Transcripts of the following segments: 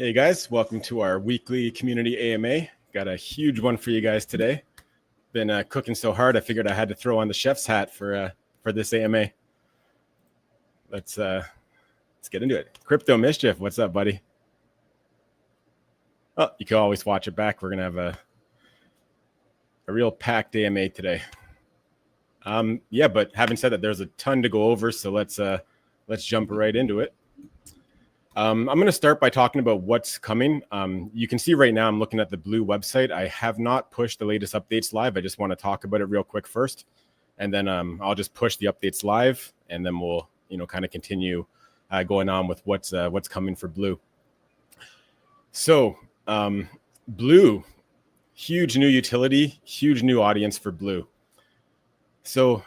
Hey guys, welcome to our weekly community AMA. Got a huge one for you guys today. Been cooking so hard, I figured I had to throw on the chef's hat for this AMA. Let's get into it. Crypto Mischief, what's up, buddy? Oh, you can always watch it back. We're gonna have a real packed AMA today. Yeah, but having said that, there's a ton to go over, so let's jump right into it. I'm going to start by talking about what's coming. You can see right now I'm looking at the Blue website. I have not pushed the latest updates live. I just want to talk about it real quick first, and then I'll just push the updates live, and then we'll kind of continue going on with what's coming for Blue. So Blue, huge new utility, huge new audience for Blue. So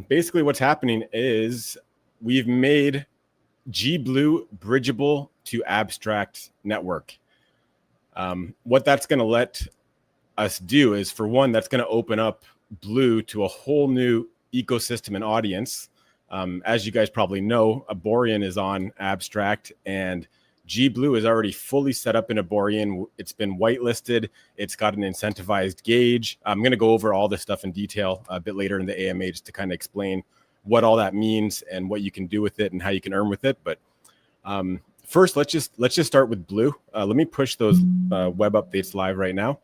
basically what's happening is we've made GBLE bridgeable to abstract network. What that's going to let us do is, for one, that's going to open up Blue to a whole new ecosystem and audience. As you guys probably know, Aborian is on abstract, and GBLE is already fully set up in Aborian. It's been whitelisted. It's got an incentivized gauge. I'm going to go over all this stuff in detail a bit later in the AMA just to kind of explain what all that means and what you can do with it and how you can earn with it. But first, let's just start with Blue. Let me push those web updates live right now,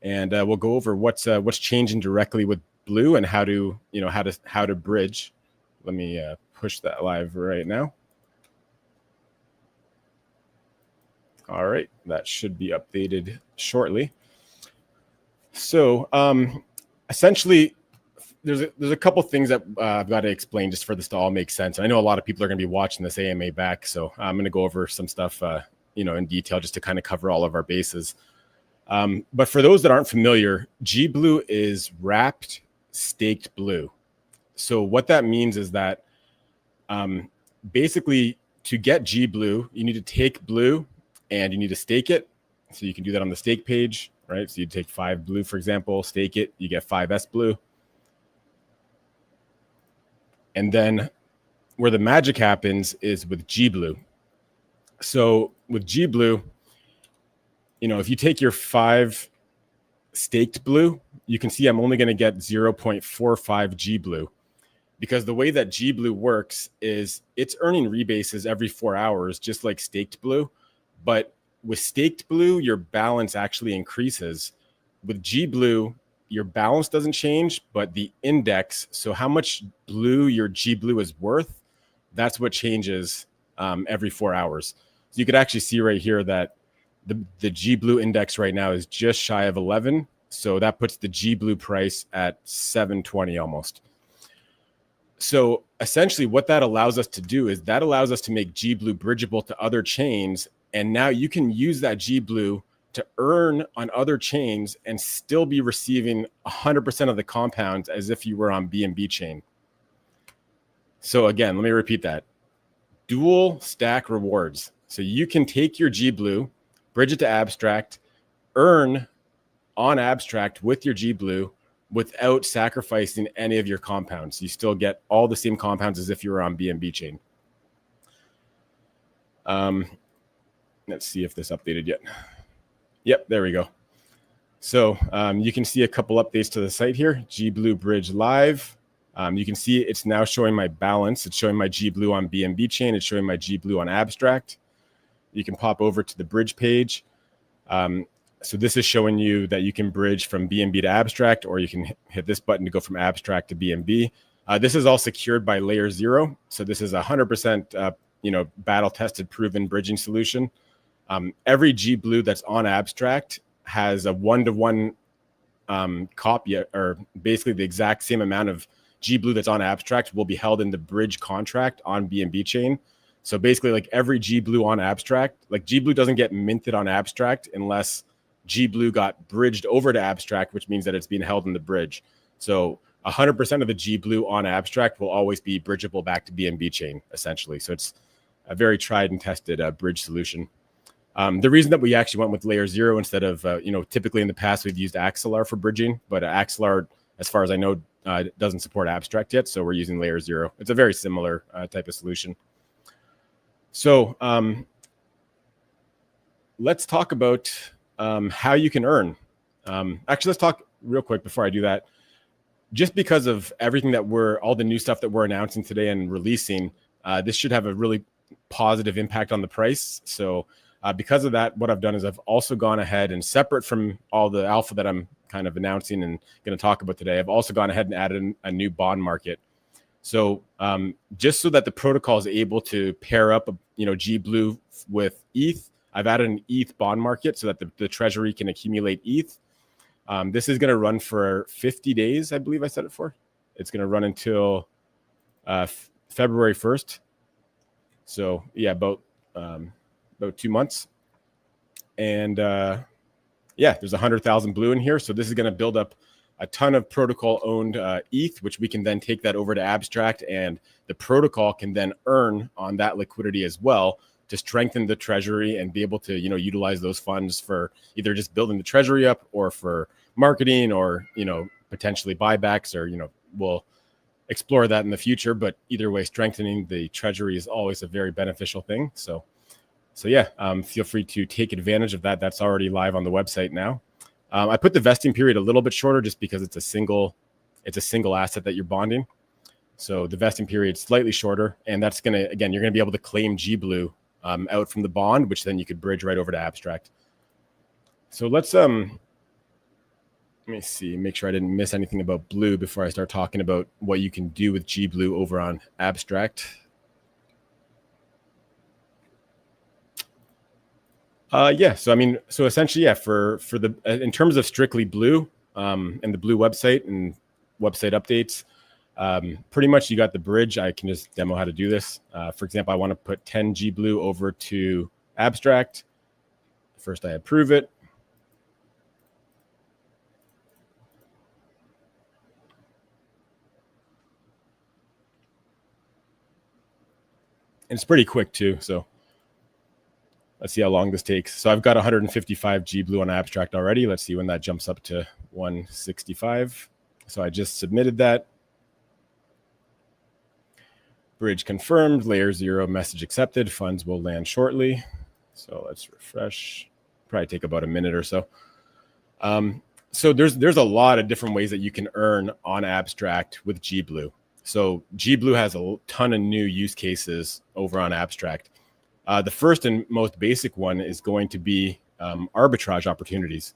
and we'll go over what's changing directly with Blue and how to bridge. Let me push that live right now. All right, that should be updated shortly. So essentially, there's a couple things that I've got to explain just for this to all make sense. I know a lot of people are going to be watching this AMA back, so I'm going to go over some stuff, in detail just to kind of cover all of our bases. But for those that aren't familiar, GBLE is wrapped staked Blue. So what that means is that basically to get GBLE, you need to take Blue and you need to stake it. So you can do that on the stake page, right? So you take 5 Blue, for example, stake it, you get 5 Blue. And then where the magic happens is with GBLE. So with GBLE, if you take your 5 staked Blue, you can see I'm only going to get 0.45 GBLE, because the way that GBLE works is it's earning rebases every 4 hours, just like staked Blue. But with staked Blue, your balance actually increases. With GBLE, your balance doesn't change, but the index, so how much Blue your GBLE is worth, that's what changes every 4 hours. So you could actually see right here that the GBLE index right now is just shy of 11. So that puts the GBLE price at 720 almost. So essentially what that allows us to do is that allows us to make GBLE bridgeable to other chains. And now you can use that GBLE to earn on other chains and still be receiving 100% of the compounds as if you were on BNB chain. So again, let me repeat that. Dual stack rewards. So you can take your GBLE, bridge it to abstract, earn on abstract with your GBLE without sacrificing any of your compounds. You still get all the same compounds as if you were on BNB chain. Let's see if this updated yet. Yep, there we go. So you can see a couple updates to the site here. GBLE bridge live. You can see it's now showing my balance. It's showing my GBLE on BNB chain. It's showing my GBLE on abstract. You can pop over to the bridge page. So this is showing you that you can bridge from BNB to abstract, or you can hit this button to go from abstract to BNB. This is all secured by layer 0. So this is 100% battle tested, proven bridging solution. Every GBLE that's on abstract has a 1-to-1 copy, or basically the exact same amount of GBLE that's on abstract will be held in the bridge contract on BNB chain. So basically, like every GBLE on abstract, like GBLE doesn't get minted on abstract unless GBLE got bridged over to abstract, which means that it's being held in the bridge. So 100% of the GBLE on abstract will always be bridgeable back to BNB chain, essentially. So it's a very tried and tested bridge solution. The reason that we actually went with layer 0 instead of, typically in the past we've used Axelar for bridging, but Axelar, as far as I know, doesn't support abstract yet. So we're using layer 0. It's a very similar type of solution. So let's talk about how you can earn. Actually, let's talk real quick before I do that. Just because of everything that all the new stuff that we're announcing today and releasing, this should have a really positive impact on the price. So because of that, what I've done is I've also gone ahead and, separate from all the alpha that I'm kind of announcing and going to talk about today, I've also gone ahead and added a new bond market. So just so that the protocol is able to pair up, GBLE with ETH, I've added an ETH bond market so that the Treasury can accumulate ETH. This is going to run for 50 days, I believe I said it for. It's going to run until February 1st. So yeah, about 2 months. And there's 100,000 blue in here. So this is going to build up a ton of protocol-owned ETH, which we can then take that over to Abstract, and the protocol can then earn on that liquidity as well to strengthen the Treasury and be able to, utilize those funds for either just building the Treasury up or for marketing or, potentially buybacks, or, we'll explore that in the future. But either way, strengthening the Treasury is always a very beneficial thing. So yeah, feel free to take advantage of that. That's already live on the website now. I put the vesting period a little bit shorter just because it's a single asset that you're bonding. So the vesting period is slightly shorter, and that's you're going to be able to claim GBLE out from the bond, which then you could bridge right over to Abstract. So let's let me see, make sure I didn't miss anything about blue before I start talking about what you can do with GBLE over on Abstract. So essentially, for the in terms of strictly blue and the blue website and website updates, pretty much you got the bridge. I can just demo how to do this. For example, I want to put 10 GBLE over to Abstract. First, I approve it. And it's pretty quick too. So let's see how long this takes. So I've got 155 GBLE on Abstract already. Let's see when that jumps up to 165. So I just submitted that. Bridge confirmed, layer 0 message accepted. Funds will land shortly. So let's refresh. Probably take about a minute or so. So there's a lot of different ways that you can earn on Abstract with GBLE. So GBLE has a ton of new use cases over on Abstract. The first and most basic one is going to be arbitrage opportunities.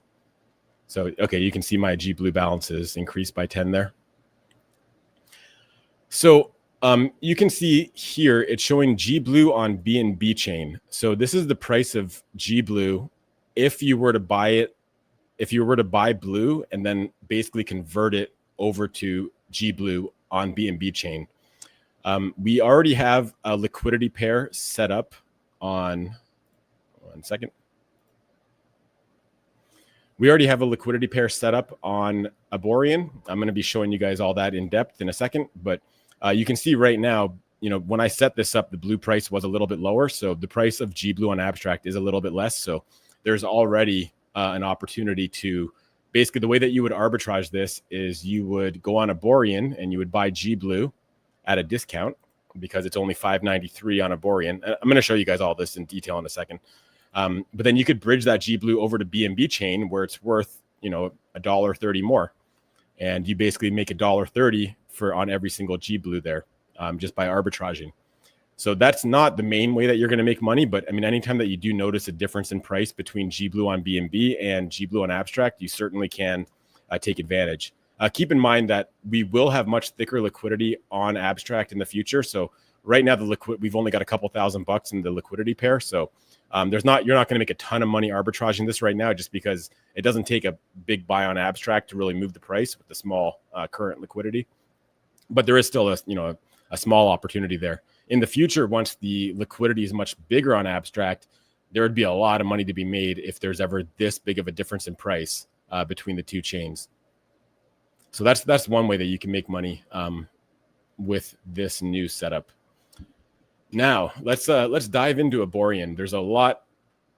So, okay, you can see my GBLE balances increased by 10 there. So you can see here it's showing GBLE on BNB chain. So this is the price of GBLE if you were to buy it, if you were to buy blue and then basically convert it over to GBLE on BNB chain. We already have a liquidity pair set up on, one second. We already have a liquidity pair set up on Aborian. I'm going to be showing you guys all that in depth in a second, but you can see right now, when I set this up, the blue price was a little bit lower. So the price of GBLE on Abstract is a little bit less. So there's already an opportunity to, basically the way that you would arbitrage this is you would go on Aborian and you would buy GBLE at a discount because it's only $5.93 on Aborian. I'm going to show you guys all this in detail in a second. But then you could bridge that GBLE over to BNB chain where it's worth, $1.30 more. And you basically make $1.30 on every single GBLE there just by arbitraging. So that's not the main way that you're going to make money. But I mean, anytime that you do notice a difference in price between GBLE on BNB and GBLE on Abstract, you certainly can take advantage. Keep in mind that we will have much thicker liquidity on Abstract in the future. So right now, we've only got a couple $1,000 in the liquidity pair. So you're not going to make a ton of money arbitraging this right now, just because it doesn't take a big buy on Abstract to really move the price with the small current liquidity. But there is still a small opportunity there. In the future, once the liquidity is much bigger on Abstract, there would be a lot of money to be made if there's ever this big of a difference in price between the two chains. So that's one way that you can make money with this new setup. Now let's dive into Aborian. There's a lot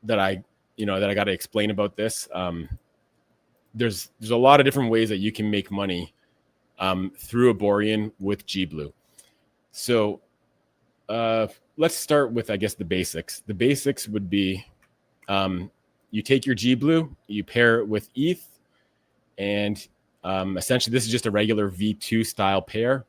that I got to explain about this. There's a lot of different ways that you can make money through Aborian with GBLE. So let's start with, I guess, the basics. The basics would be you take your GBLE, you pair it with ETH, and essentially this is just a regular V2 style pair.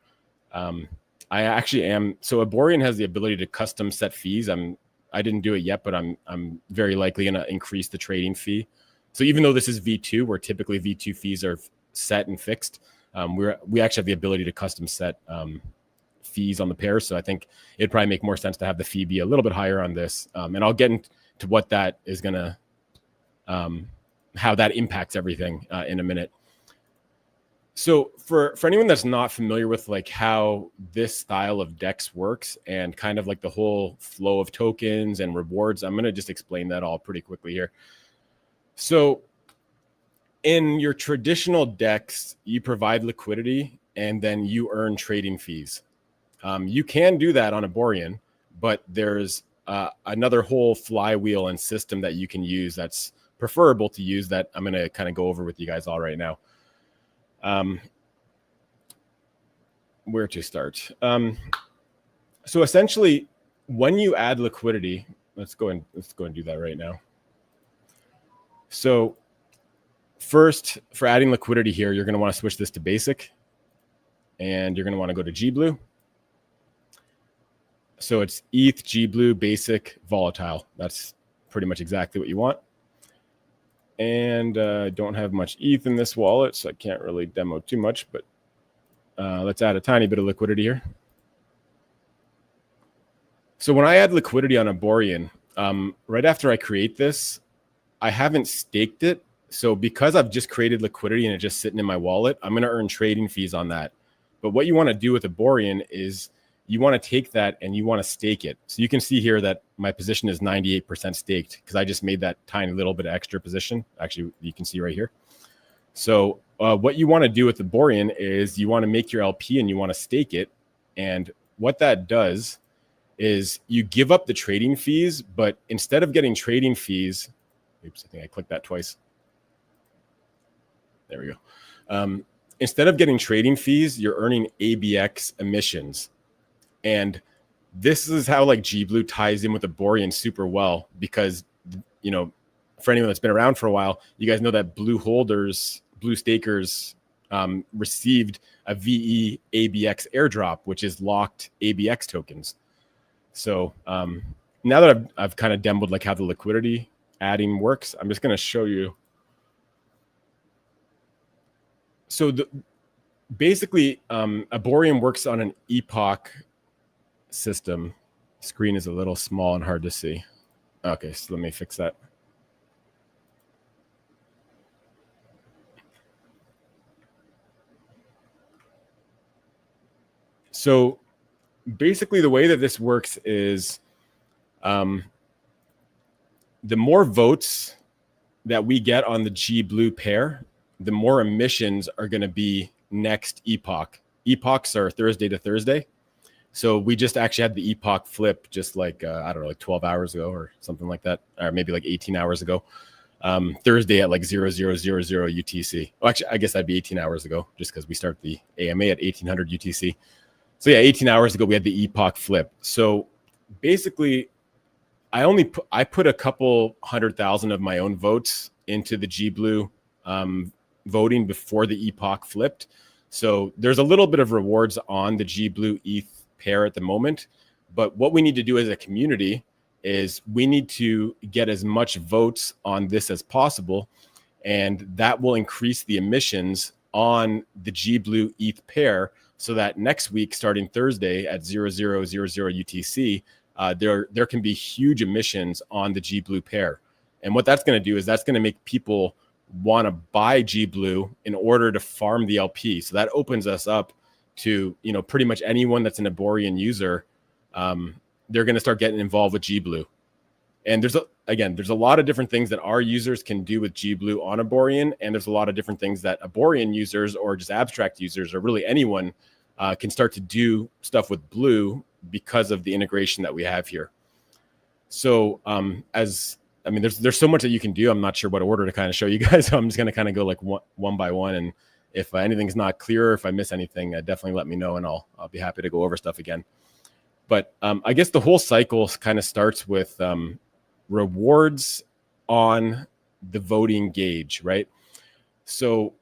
I actually am, so Aborian has the ability to custom set fees. I didn't do it yet, but I'm very likely going to increase the trading fee. So even though this is V2, where typically V2 fees are set and fixed, we actually have the ability to custom set fees on the pair. So I think it'd probably make more sense to have the fee be a little bit higher on this. And I'll get into what that is going to, how that impacts everything in a minute. So for anyone that's not familiar with like how this style of DEX works and kind of like the whole flow of tokens and rewards, I'm going to just explain that all pretty quickly here. So in your traditional DEX, you provide liquidity and then you earn trading fees. You can do that on Aborian, but there's another whole flywheel and system that you can use that's preferable to use that I'm going to kind of go over with you guys all right now. Where to start? So essentially, when you add liquidity, let's go and do that right now. So first, for adding liquidity here, you're going to want to switch this to basic, and you're going to want to go to GBLE. So it's ETH, GBLE, basic, volatile. That's pretty much exactly what you want. And don't have much ETH in this wallet, so I can't really demo too much, but let's add a tiny bit of liquidity here. So when I add liquidity on Aborian, right after I create this, I haven't staked it. So because I've just created liquidity and it's just sitting in my wallet, I'm going to earn trading fees on that. But what you want to do with Aborian is you want to take that and you want to stake it. So you can see here that my position is 98% staked because I just made that tiny little bit of extra position. Actually, you can see right here. So what you want to do with Aborian is you want to make your LP and you want to stake it. And what that does is you give up the trading fees, but instead of getting trading fees, oops, I think I clicked that twice. There we go. Instead of getting trading fees, you're earning ABX emissions. And this is how like GBLE ties in with Aborian super well, because, you know, for anyone that's been around for a while, you guys know that blue stakers received a VE ABX airdrop, which is locked ABX tokens. So now that I've kind of demoed like how the liquidity adding works, I'm just going to show you. So basically, Aborian works on an Epoch system. Screen is a little small and hard to see. Okay, so let me fix that. So basically the way that this works is the more votes that we get on the GBLE pair, the more emissions are going to be next Epoch. Epochs are Thursday to Thursday. So we just actually had the Epoch flip just like, I don't know, like 12 hours ago or something like that, or maybe like 18 hours ago. Thursday at like 0000 UTC. Well, actually, I guess that'd be 18 hours ago just because we start the AMA at 1800 UTC. So yeah, 18 hours ago, we had the Epoch flip. So basically, I put a couple 100,000 of my own votes into the GBLE voting before the Epoch flipped. So there's a little bit of rewards on the GBLE ETH pair at the moment. But what we need to do as a community is we need to get as much votes on this as possible. And that will increase the emissions on the GBLE ETH pair so that next week, starting Thursday at 0000 UTC, there can be huge emissions on the GBLE pair. And what that's going to do is that's going to make people want to buy GBLE in order to farm the LP. So that opens us up to, you know, pretty much anyone that's an Aborian user. They're going to start getting involved with GBLE. And there's a lot of different things that our users can do with GBLE on Aborian. And there's a lot of different things that Aborian users or just abstract users or really anyone can start to do stuff with Blue because of the integration that we have here. So there's so much that you can do. I'm not sure what order to kind of show you guys. So I'm just going to kind of go like one by one. And if anything's not clear, if I miss anything, definitely let me know and I'll be happy to go over stuff again. But I guess the whole cycle kind of starts with rewards on the voting gauge, right? So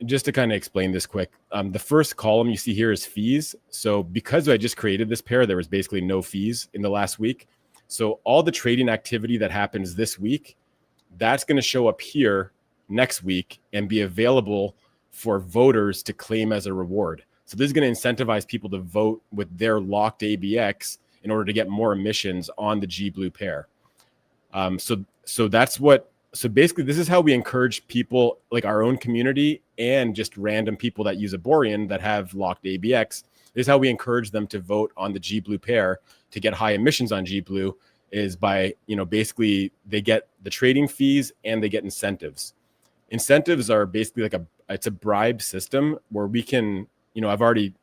just to kind of explain this quick, the first column you see here is fees. So because I just created this pair, there was basically no fees in the last week. So all the trading activity that happens this week, that's going to show up here next week and be available for voters to claim as a reward. So this is going to incentivize people to vote with their locked ABX in order to get more emissions on the GBLE pair. So basically this is how we encourage people like our own community and just random people that use Aborian that have locked ABX. This is how we encourage them to vote on the GBLE pair to get high emissions on GBLE, is by, basically they get the trading fees and they get incentives. Incentives are basically it's a bribe system where we can, I've already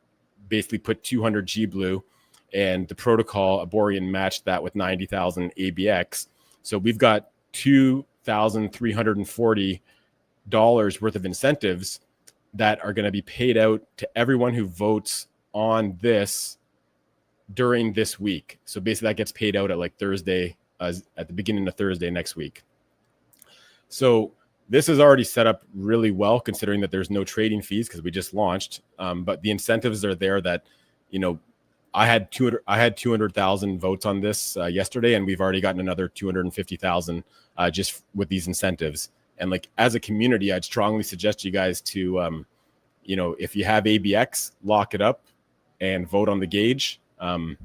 basically put 200 GBLE and the protocol Aborian matched that with 90,000 ABX. So we've got $2,340 worth of incentives that are going to be paid out to everyone who votes on this during this week. So basically that gets paid out at like Thursday, at the beginning of Thursday next week. So this is already set up really well, considering that there's no trading fees because we just launched. But the incentives are there that, I had 200,000 votes on this yesterday, and we've already gotten another 250,000 just with these incentives. And like as a community, I'd strongly suggest you guys to, if you have ABX, lock it up and vote on the gauge. And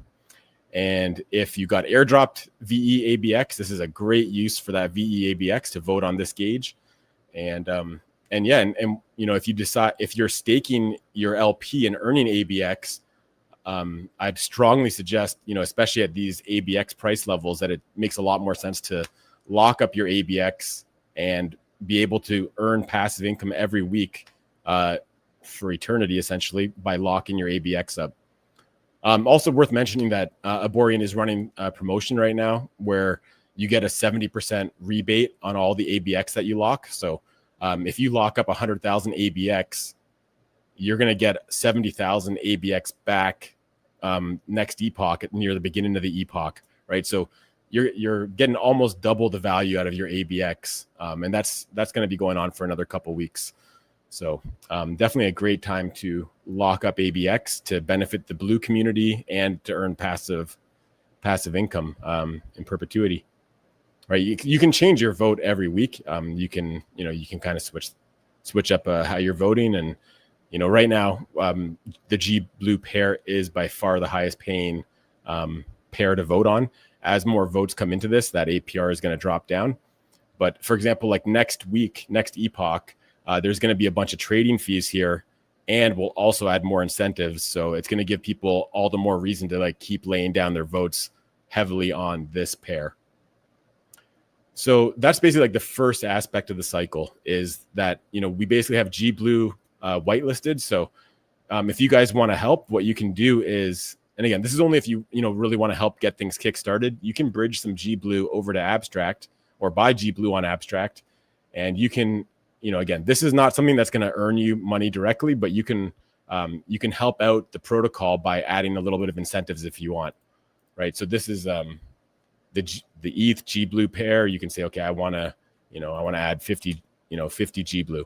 if you got airdropped VE ABX, this is a great use for that VE ABX to vote on this gauge. And if you decide, if you're staking your LP and earning ABX, I'd strongly suggest, especially at these ABX price levels, that it makes a lot more sense to lock up your ABX and be able to earn passive income every week for eternity, essentially, by locking your ABX up. Also worth mentioning that Aborian is running a promotion right now where you get a 70% rebate on all the ABX that you lock. So if you lock up 100,000 ABX, you're going to get 70,000 ABX back next epoch, near the beginning of the epoch, right? So you're getting almost double the value out of your ABX, and that's going to be going on for another couple weeks. So definitely a great time to lock up ABX to benefit the blue community and to earn passive income in perpetuity. Right? You can change your vote every week. You can kind of switch up how you're voting, and right now the GBLE pair is by far the highest paying pair to vote on. As more votes come into this, that APR is going to drop down. But for example, like next week, next epoch, there's going to be a bunch of trading fees here, and we'll also add more incentives. So it's going to give people all the more reason to like keep laying down their votes heavily on this pair. So that's basically like the first aspect of the cycle, is that, we basically have GBLE whitelisted. So if you guys want to help, what you can do is, and again, this is only if you really want to help get things kickstarted, you can bridge some GBLE over to Abstract or buy GBLE on Abstract. And you can, again, this is not something that's going to earn you money directly, but you can help out the protocol by adding a little bit of incentives if you want, right? So this is the ETH GBLE pair. You can say, okay, I want to add 50 GBLE.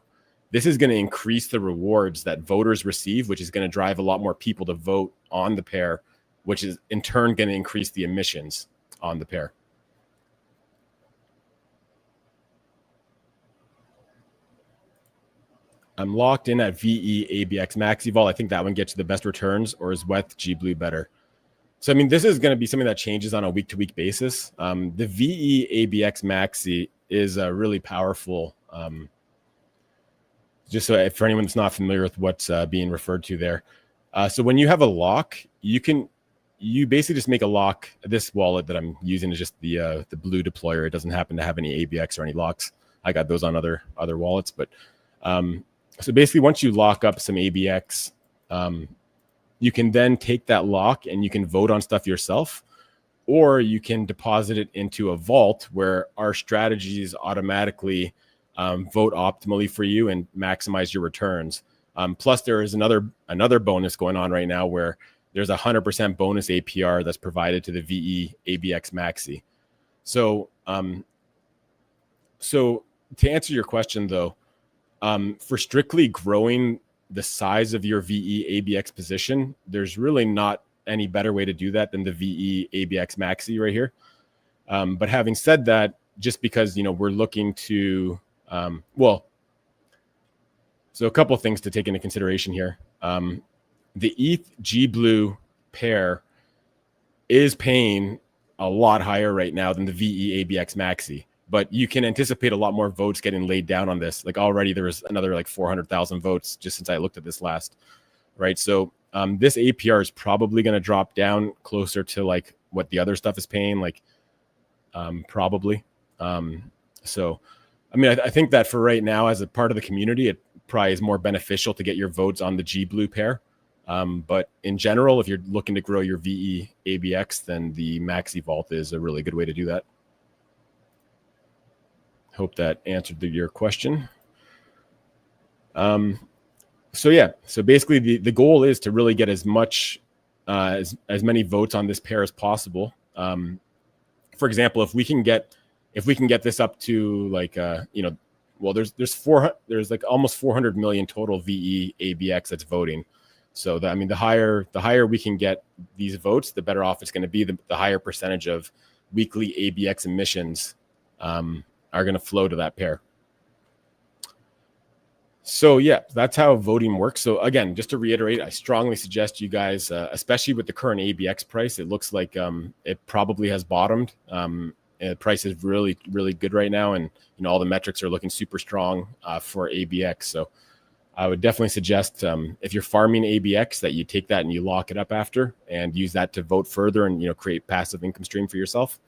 This is going to increase the rewards that voters receive, which is going to drive a lot more people to vote on the pair, which is in turn going to increase the emissions on the pair. I'm locked in at VE ABX Max Vol. I think that one gets you the best returns, or is WETH GBLE better? So, I mean, this is going to be something that changes on a week-to-week basis. The VE ABX Maxi is a really powerful, just so for anyone that's not familiar with what's being referred to there. So when you have a lock, you basically just make a lock. This wallet that I'm using is just the blue deployer. It doesn't happen to have any ABX or any locks. I got those on other wallets, but so basically once you lock up some ABX, you can then take that lock and you can vote on stuff yourself, or you can deposit it into a vault where our strategies automatically vote optimally for you and maximize your returns. Plus, there is another bonus going on right now where there's 100% bonus APR that's provided to the VE ABX Maxi. So So to answer your question though, for strictly growing the size of your VE ABX position, there's really not any better way to do that than the VE ABX Maxi right here. But having said that, just because, we're looking to, so a couple of things to take into consideration here. The ETH GBLE pair is paying a lot higher right now than the VE ABX Maxi, but you can anticipate a lot more votes getting laid down on this. Like already there was another like 400,000 votes just since I looked at this last, right? So this APR is probably going to drop down closer to like what the other stuff is paying, like probably. So, I mean, I think that for right now, as a part of the community, it probably is more beneficial to get your votes on the GBLE pair. But in general, if you're looking to grow your VE ABX, then the Maxi Vault is a really good way to do that. Hope that answered your question. So yeah, so basically the goal is to really get as much, as many votes on this pair as possible. For example, if we can get this up to like, well, there's like almost 400 million total VE ABX that's voting. So I mean, the higher we can get these votes, the better off it's going to be. The higher percentage of weekly ABX emissions are going to flow to that pair. So yeah, that's how voting works. So again, just to reiterate, I strongly suggest you guys, especially with the current ABX price, it looks like it probably has bottomed. The price is really, really good right now, and all the metrics are looking super strong for ABX. So I would definitely suggest if you're farming ABX that you take that and you lock it up after and use that to vote further and create passive income stream for yourself.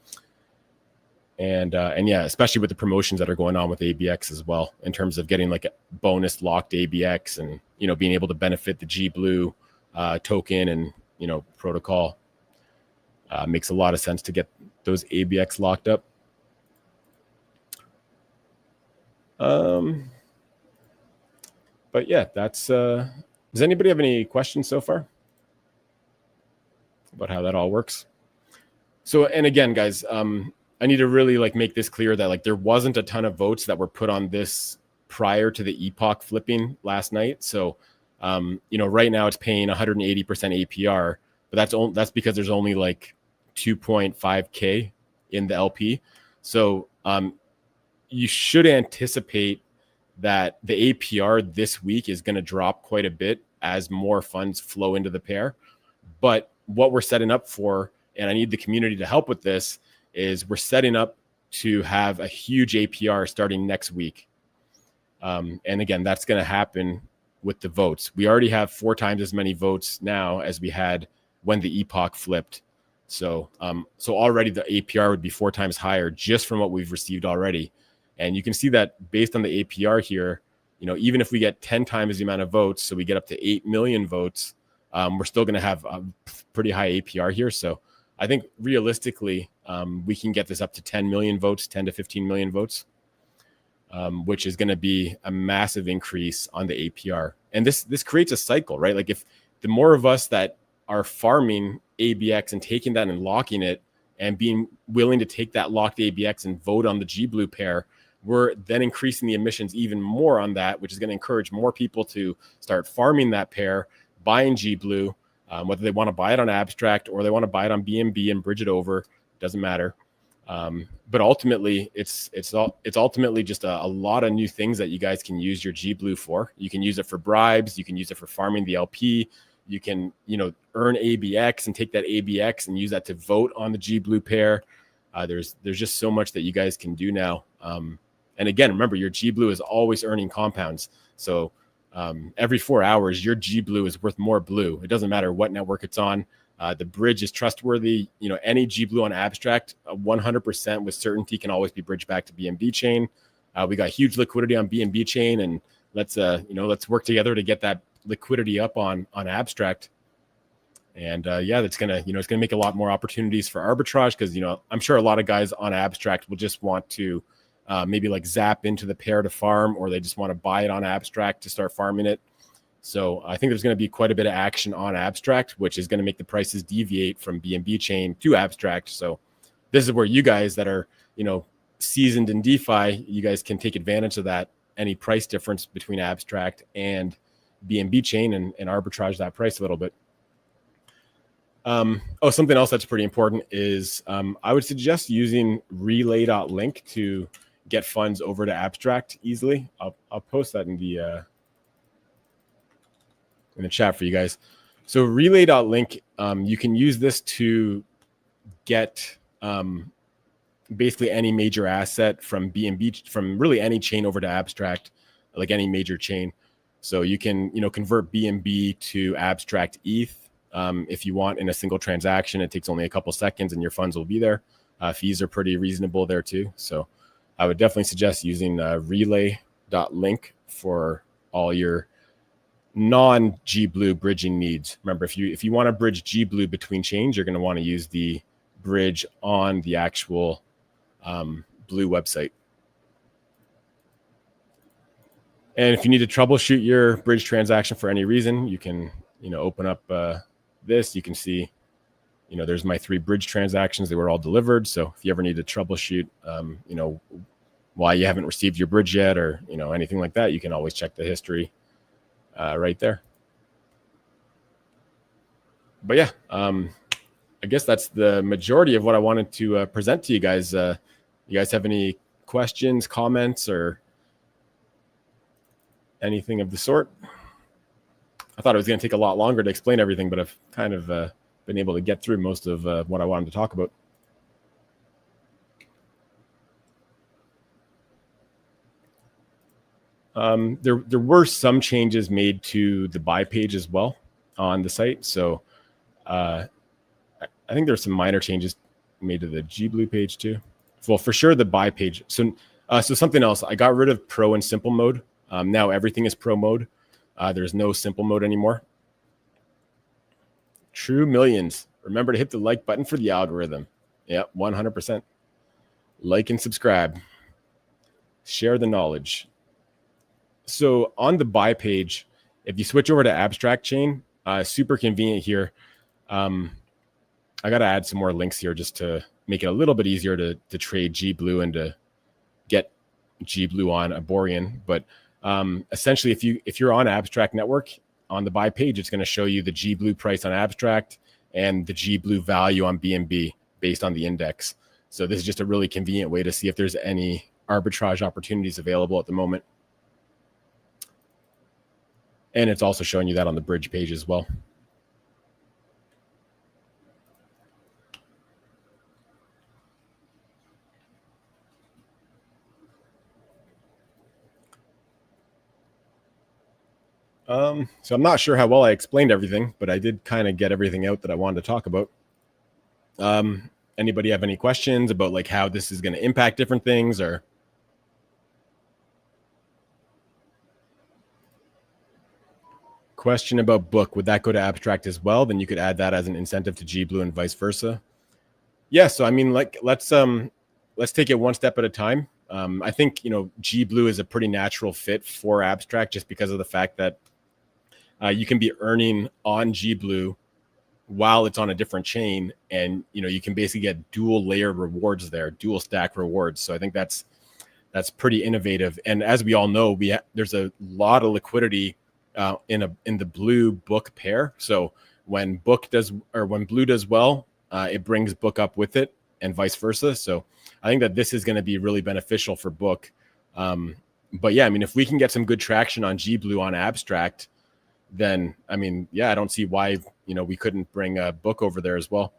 And yeah, especially with the promotions that are going on with ABX as well, in terms of getting like a bonus locked ABX and being able to benefit the GBLE token and protocol. Makes a lot of sense to get those ABX locked up. But yeah, that's does anybody have any questions so far about how that all works? So, and again, guys, I need to really make this clear that there wasn't a ton of votes that were put on this prior to the Epoch flipping last night. So, right now it's paying 180% APR, but that's because there's only 2.5K in the LP. So, you should anticipate that the APR this week is going to drop quite a bit as more funds flow into the pair. But what we're setting up for, and I need the community to help with this, is we're setting up to have a huge APR starting next week. And again, that's going to happen with the votes. We already have 4 times as many votes now as we had when the Epoch flipped. So, so already the APR would be 4 times higher just from what we've received already. And you can see that based on the APR here, even if we get 10 times the amount of votes, so we get up to 8 million votes, we're still going to have a pretty high APR here. So I think realistically, we can get this up to 10 million votes, 10 to 15 million votes, which is going to be a massive increase on the APR. And this creates a cycle, right? Like if the more of us that are farming ABX and taking that and locking it and being willing to take that locked ABX and vote on the GBLE pair, we're then increasing the emissions even more on that, which is going to encourage more people to start farming that pair, buying GBLE, whether they want to buy it on Abstract or they want to buy it on BNB and bridge it over, doesn't matter. But ultimately, it's ultimately just a lot of new things that you guys can use your GBLE for. You can use it for bribes. You can use it for farming the LP. You can, earn ABX and take that ABX and use that to vote on the GBLE pair. There's just so much that you guys can do now. And again, remember, your GBLE is always earning compounds. So every 4 hours, your GBLE is worth more blue. It doesn't matter what network it's on. The bridge is trustworthy. Any GBLE on Abstract, 100% with certainty can always be bridged back to BNB chain. We got huge liquidity on BNB chain, and let's work together to get that liquidity up on Abstract. And yeah, that's gonna it's gonna make a lot more opportunities for arbitrage, because I'm sure a lot of guys on Abstract will just want to maybe zap into the pair to farm, or they just want to buy it on Abstract to start farming it. So I think there's going to be quite a bit of action on Abstract, which is going to make the prices deviate from BNB chain to Abstract. So this is where you guys that are seasoned in DeFi, you guys can take advantage of that, any price difference between Abstract and BNB chain, and arbitrage that price a little bit. Something else that's pretty important is I would suggest using relay.link to get funds over to Abstract easily. I'll post that in the chat for you guys. So relay.link, you can use this to get basically any major asset from BNB, from really any chain over to Abstract, like any major chain. So you can, convert BNB to Abstract ETH if you want in a single transaction. It takes only a couple seconds and your funds will be there. Fees are pretty reasonable there too. So I would definitely suggest using relay.link for all your non-GBLE bridging needs. Remember, if you want to bridge GBLE between chains, you're going to want to use the bridge on the actual Blue website. And if you need to troubleshoot your bridge transaction for any reason, you can, open up this. You can see, there's my 3 bridge transactions. They were all delivered. So if you ever need to troubleshoot, why you haven't received your bridge yet, or, anything like that, you can always check the history right there. But yeah, I guess that's the majority of what I wanted to present to you guys. You guys have any questions, comments, or anything of the sort? I thought it was going to take a lot longer to explain everything, but I've kind of been able to get through most of what I wanted to talk about. There were some changes made to the buy page as well on the site. So I think there's some minor changes made to the GBLE page too. Well, for sure the buy page. So something else, I got rid of pro and simple mode. Now everything is pro mode. There's no simple mode anymore. True millions. Remember to hit the like button for the algorithm. Yeah, 100%. Like and subscribe. Share the knowledge. So on the buy page, if you switch over to Abstract chain, super convenient here. I got to add some more links here just to make it a little bit easier to trade GBLE and to get GBLE on Aborian. But essentially, if you're on Abstract network, on the buy page, it's going to show you the GBLE price on Abstract and the GBLE value on BNB based on the index. So this is just a really convenient way to see if there's any arbitrage opportunities available at the moment. And it's also showing you that on the bridge page as well. So I'm not sure how well I explained everything, but I did kind of get everything out that I wanted to talk about. Anybody have any questions about like how this is going to impact different things, or? Question about book, would that go to Abstract as well? Then you could add that as an incentive to GBLE and vice versa. Yeah, so I mean, like let's take it one step at a time. I think GBLE is a pretty natural fit for Abstract just because of the fact that you can be earning on GBLE while it's on a different chain, and you can basically get dual layered rewards there, dual stack rewards. So I think that's pretty innovative. And as we all know, there's a lot of liquidity in the Blue book pair. So when Blue does well, it brings book up with it, and vice versa. So I think that this is going to be really beneficial for book. But yeah, I mean, if we can get some good traction on GBLE on Abstract, then I mean, yeah, I don't see why we couldn't bring a book over there as well.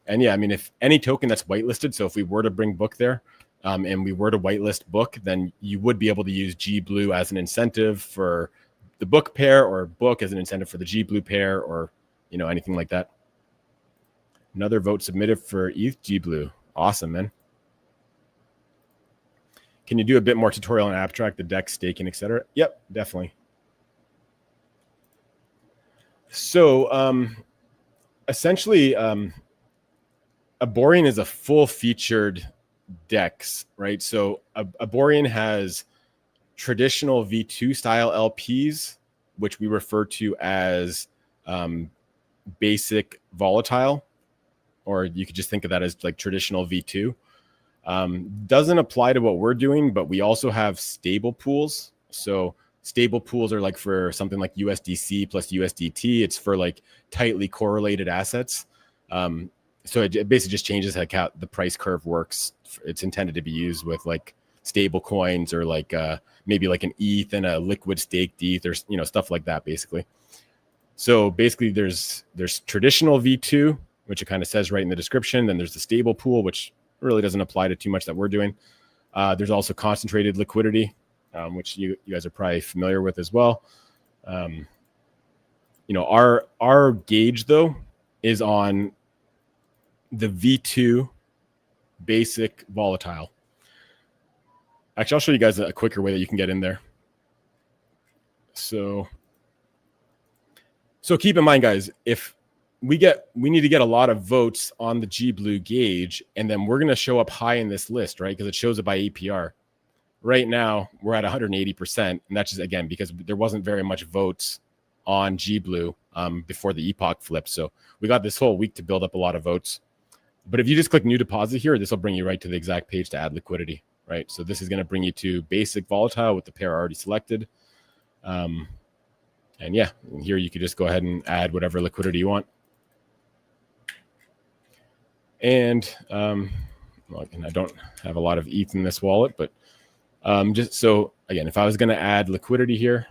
And yeah, I mean, if any token that's whitelisted, so if we were to bring book there, and we were to whitelist book, then you would be able to use GBLE as an incentive for the book pair, or book as an incentive for the GBLE pair, or anything like that. Another vote submitted for ETH GBLE. Awesome, man. Can you do a bit more tutorial on Abstract, the DEX, staking, etc.? Yep, definitely. So essentially, Aborian is a full-featured DEX, right? So Aborian has traditional V2 style LPs, which we refer to as basic volatile, or you could just think of that as like traditional V2. Doesn't apply to what we're doing, but we also have stable pools. So stable pools are like for something like USDC plus USDT. It's for like tightly correlated assets. So it basically just changes how the price curve works. It's intended to be used with like stable coins or like maybe like an ETH and a liquid staked ETH or stuff like that basically. So basically there's traditional V2, which it kind of says right in the description. Then there's the stable pool, which really doesn't apply to too much that we're doing. There's also concentrated liquidity, which you guys are probably familiar with as well. Our gauge though is on the V2 basic volatile. Actually, I'll show you guys a quicker way that you can get in there. So keep in mind, guys, if we need to get a lot of votes on the GBLE gauge, and then we're going to show up high in this list, right? Because it shows it by APR. Right now, we're at 180%, and that's just, again, because there wasn't very much votes on GBLE before the Epoch flip. So we got this whole week to build up a lot of votes. But if you just click new deposit here, this will bring you right to the exact page to add liquidity, right? So this is going to bring you to basic volatile with the pair already selected. And yeah, here you could just go ahead and add whatever liquidity you want. And well, I don't have a lot of ETH in this wallet, but just so again, if I was going to add liquidity here,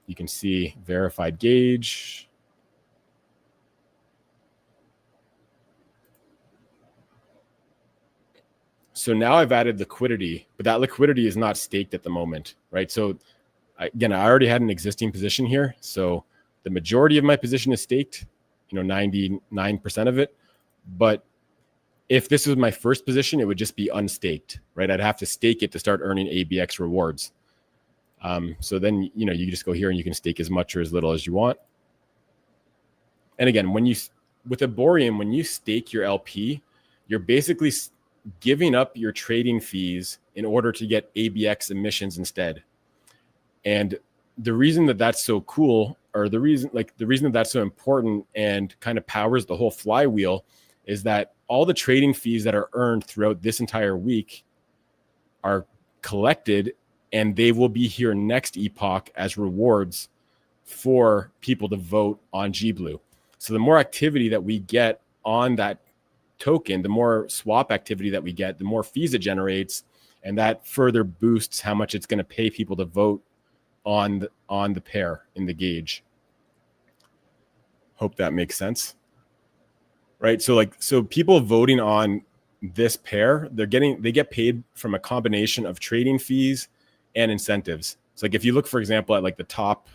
you can see verified gauge. So now I've added liquidity, but that liquidity is not staked at the moment, right? So again, I already had an existing position here. So the majority of my position is staked, 99% of it. But if this was my first position, it would just be unstaked, right? I'd have to stake it to start earning ABX rewards. So then, you just go here and you can stake as much or as little as you want. And again, with Aborian, when you stake your LP, you're basically giving up your trading fees in order to get ABX emissions instead. And the reason that that's so cool, or the reason that that's so important and kind of powers the whole flywheel, is that all the trading fees that are earned throughout this entire week are collected, and they will be here next Epoch as rewards for people to vote on GBLE. So the more activity that we get on that token, the more swap activity that we get, the more fees it generates, and that further boosts how much it's going to pay people to vote on the pair in the gauge. Hope that makes sense, right? So people voting on this pair, they get paid from a combination of trading fees and incentives. So like if you look, for example, at like the top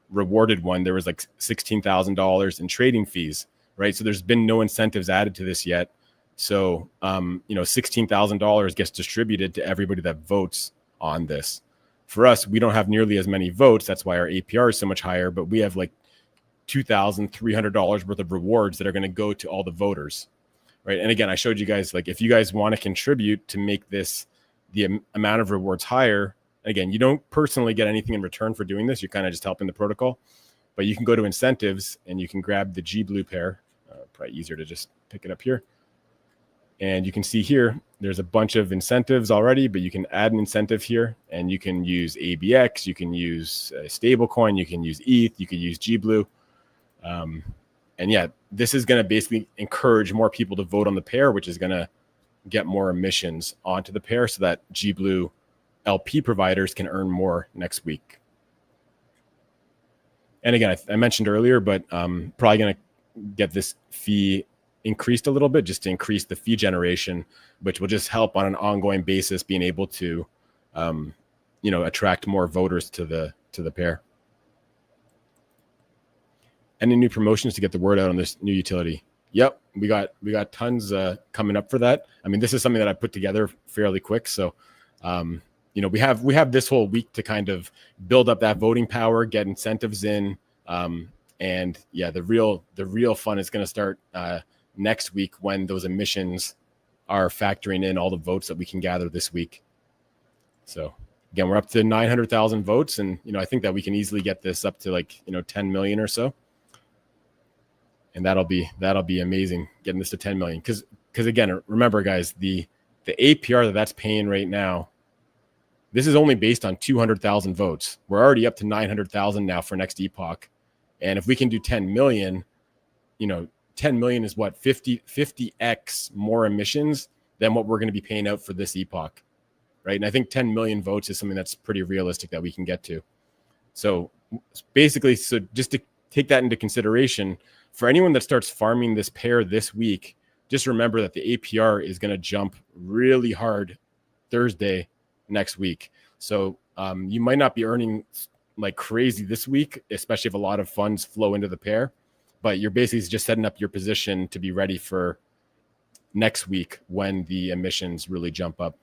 rewarded one, there was like $16,000 in trading fees, right? So there's been no incentives added to this yet. So, $16,000 gets distributed to everybody that votes on this. For us, we don't have nearly as many votes. That's why our APR is so much higher, but we have like $2,300 worth of rewards that are going to go to all the voters, right? And again, I showed you guys, like, if you guys want to contribute to make this, the amount of rewards higher, again, you don't personally get anything in return for doing this. You're kind of just helping the protocol, but you can go to incentives and you can grab the GBLE pair. Probably easier to just pick it up here. And you can see here, there's a bunch of incentives already, but you can add an incentive here, and you can use ABX, you can use a stable coin, you can use ETH, you can use GBLE. And yeah, this is going to basically encourage more people to vote on the pair, which is going to get more emissions onto the pair so that GBLE LP providers can earn more next week. And again, I mentioned earlier, but probably going to get this fee increased a little bit just to increase the fee generation, which will just help on an ongoing basis being able to, attract more voters to the pair. Any new promotions to get the word out on this new utility? Yep, we got tons coming up for that. I mean, this is something that I put together fairly quick. So, we have this whole week to kind of build up that voting power, get incentives in, and yeah, the real fun is going to start next week when those emissions are factoring in all the votes that we can gather this week. So again, we're up to 900,000 votes, and I think that we can easily get this up to like 10 million or so. And that'll be amazing getting this to 10 million. Because again, remember guys, the the APR that's paying right now, this is only based on 200,000 votes. We're already up to 900,000 now for next epoch. And if we can do 10 million, 10 million is what, 50x more emissions than what we're going to be paying out for this epoch, right? And I think 10 million votes is something that's pretty realistic that we can get to. So basically, just to take that into consideration, for anyone that starts farming this pair this week, just remember that the APR is going to jump really hard Thursday next week. So you might not be earning like crazy this week, especially if a lot of funds flow into the pair, but you're basically just setting up your position to be ready for next week when the emissions really jump up.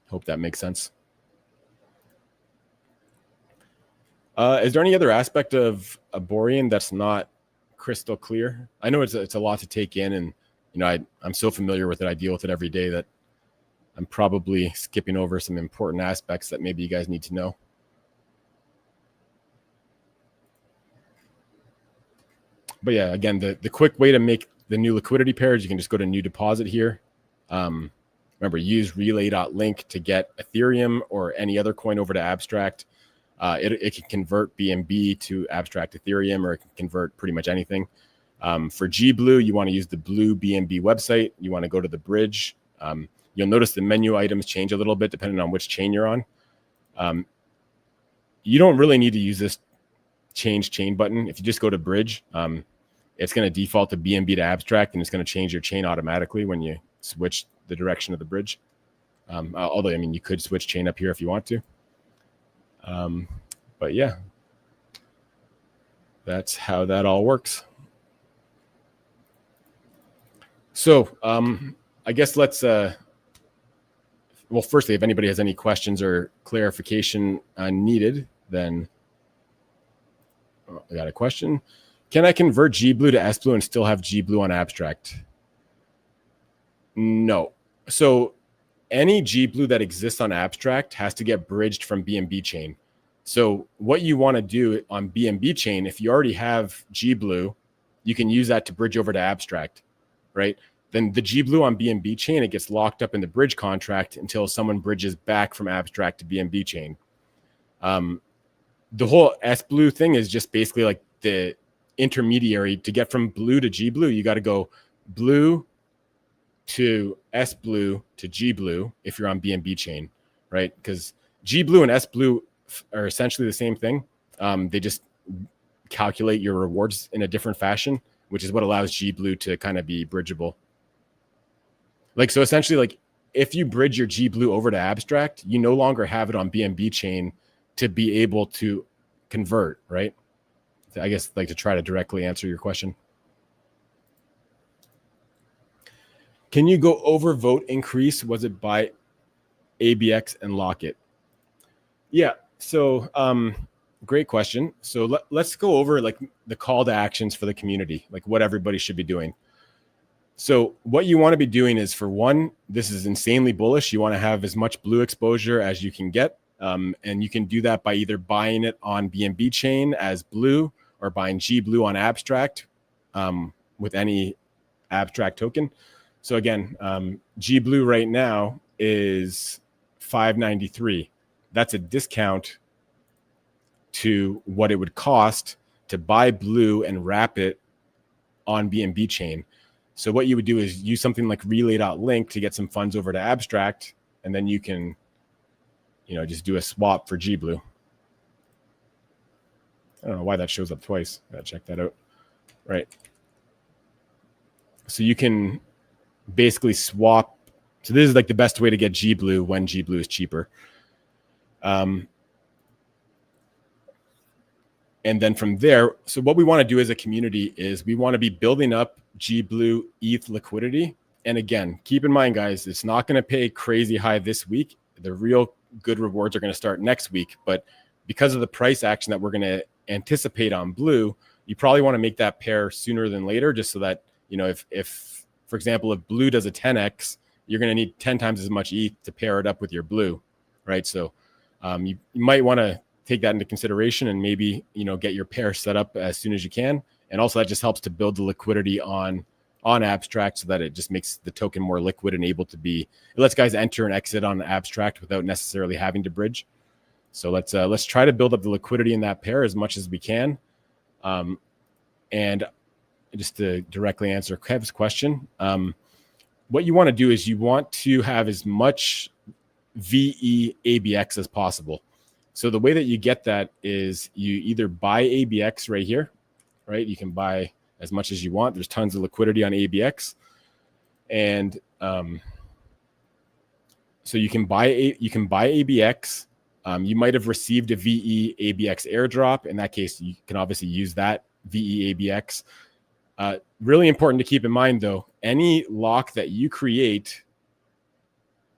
Hope that makes sense. Is there any other aspect of Aborian that's not crystal clear? I know it's a lot to take in, and I'm so familiar with it. I deal with it every day that I'm probably skipping over some important aspects that maybe you guys need to know. But yeah, again, the quick way to make the new liquidity pair is you can just go to new deposit here. Remember, use relay.link to get Ethereum or any other coin over to Abstract. It can convert BNB to Abstract Ethereum, or it can convert pretty much anything. For GBLE, you want to use the Blue BNB website. You want to go to the bridge. You'll notice the menu items change a little bit depending on which chain you're on. You don't really need to use this change chain button. If you just go to bridge, it's going to default to BNB to Abstract, and it's going to change your chain automatically when you switch the direction of the bridge. Although, I mean, you could switch chain up here if you want to. But yeah, that's how that all works. So I guess let's, well, firstly, if anybody has any questions or clarification needed, then I got a question. Can I convert GBLE to SBLE and still have GBLE on Abstract? No. So any GBLE that exists on Abstract has to get bridged from BNB chain. So what you want to do on BNB chain, if you already have GBLE, you can use that to bridge over to Abstract, right? Then the GBLE on BNB chain, it gets locked up in the bridge contract until someone bridges back from Abstract to BNB chain. The whole SBLE thing is just basically like the intermediary. To get from blue to GBLE, you got to go blue to SBLE to GBLE if you're on BNB chain, right? Because GBLE and SBLE are essentially the same thing. They just calculate your rewards in a different fashion, which is what allows GBLE to kind of be bridgeable. Like, so essentially, like if you bridge your GBLE over to Abstract, you no longer have it on BNB chain to be able to convert, right? I guess like to try to directly answer your question. Can you go over vote increase? Was it by ABX and lock it? Yeah. So great question. So let's go over like the call to actions for the community, like what everybody should be doing. So what you want to be doing is, for one, this is insanely bullish. You want to have as much blue exposure as you can get. And you can do that by either buying it on BNB chain as blue or buying GBLE on Abstract with any Abstract token. So again, GBLE right now is 593. That's a discount to what it would cost to buy blue and wrap it on BNB chain. So what you would do is use something like relay.link to get some funds over to Abstract, and then you can, just do a swap for GBLE. I don't know why that shows up twice. Gotta check that out. Right. So you can basically swap. So this is like the best way to get GBLE when GBLE is cheaper. And then from there, so what we want to do as a community is we want to be building up GBLE ETH liquidity. And again, keep in mind, guys, it's not going to pay crazy high this week. The real good rewards are going to start next week. But because of the price action that we're going to anticipate on blue, you probably want to make that pair sooner than later, just so that, if for example, if blue does a 10x, you're going to need 10 times as much ETH to pair it up with your blue, right? So you might want to take that into consideration and maybe, get your pair set up as soon as you can. And also that just helps to build the liquidity on on Abstract so that it just makes the token more liquid and able to be, it lets guys enter and exit on Abstract without necessarily having to bridge. So let's try to build up the liquidity in that pair as much as we can. And just to directly answer Kev's question, what you want to do is you want to have as much VE ABX as possible. So the way that you get that is you either buy ABX right here, right? You can buy as much as you want. There's tons of liquidity on ABX. And so you can buy ABX. You might have received a VE ABX airdrop. In that case, you can obviously use that VE ABX. Really important to keep in mind, though, any lock that you create,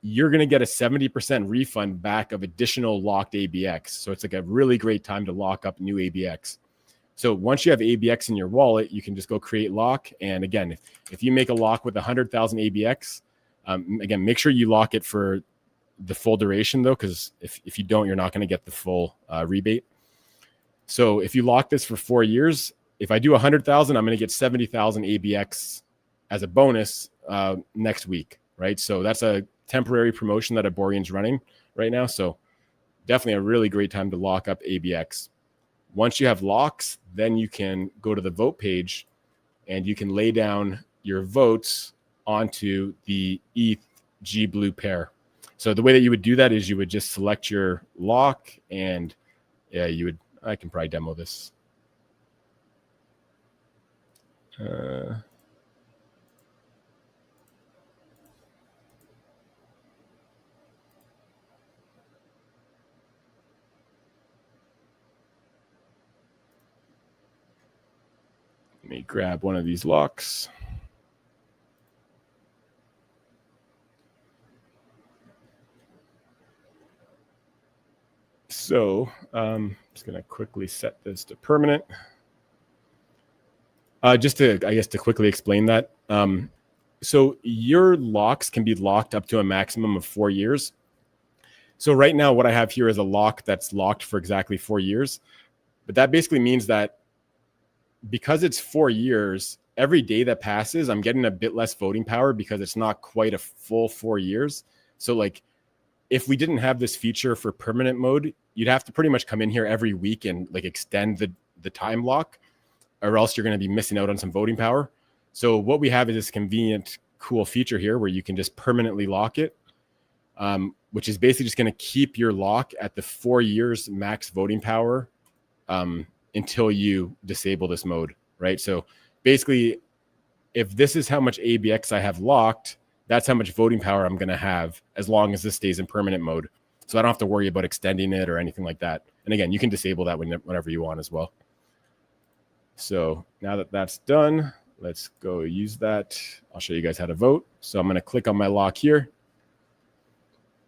you're going to get a 70% refund back of additional locked ABX. So it's like a really great time to lock up new ABX. So once you have ABX in your wallet, you can just go create lock. And again, if you make a lock with 100,000 ABX, again, make sure you lock it for the full duration, though, because if you don't, you're not going to get the full rebate. So if you lock this for 4 years, if I do 100,000, I'm going to get 70,000 ABX as a bonus next week, right? So that's a temporary promotion that Aborian's running right now. So definitely a really great time to lock up ABX. Once you have locks, then you can go to the vote page and you can lay down your votes onto the ETH GBLE pair. So the way that you would do that is you would just select your lock and I can probably demo this. Let me grab one of these locks. So I'm just going to quickly set this to permanent. Just to, I guess, to quickly explain that. So your locks can be locked up to a maximum of 4 years. So right now what I have here is a lock that's locked for exactly 4 years. But that basically means that because it's 4 years, every day that passes, I'm getting a bit less voting power because it's not quite a full 4 years. So like if we didn't have this feature for permanent mode, you'd have to pretty much come in here every week and like extend the time lock, or else you're going to be missing out on some voting power. So what we have is this convenient, cool feature here where you can just permanently lock it, which is basically just going to keep your lock at the 4 years max voting power until you disable this mode, right? So basically, if this is how much ABX I have locked, that's how much voting power I'm going to have as long as this stays in permanent mode. So I don't have to worry about extending it or anything like that. And again, you can disable that whenever you want as well. So now that that's done, let's go use that. I'll show you guys how to vote. So I'm going to click on my lock here.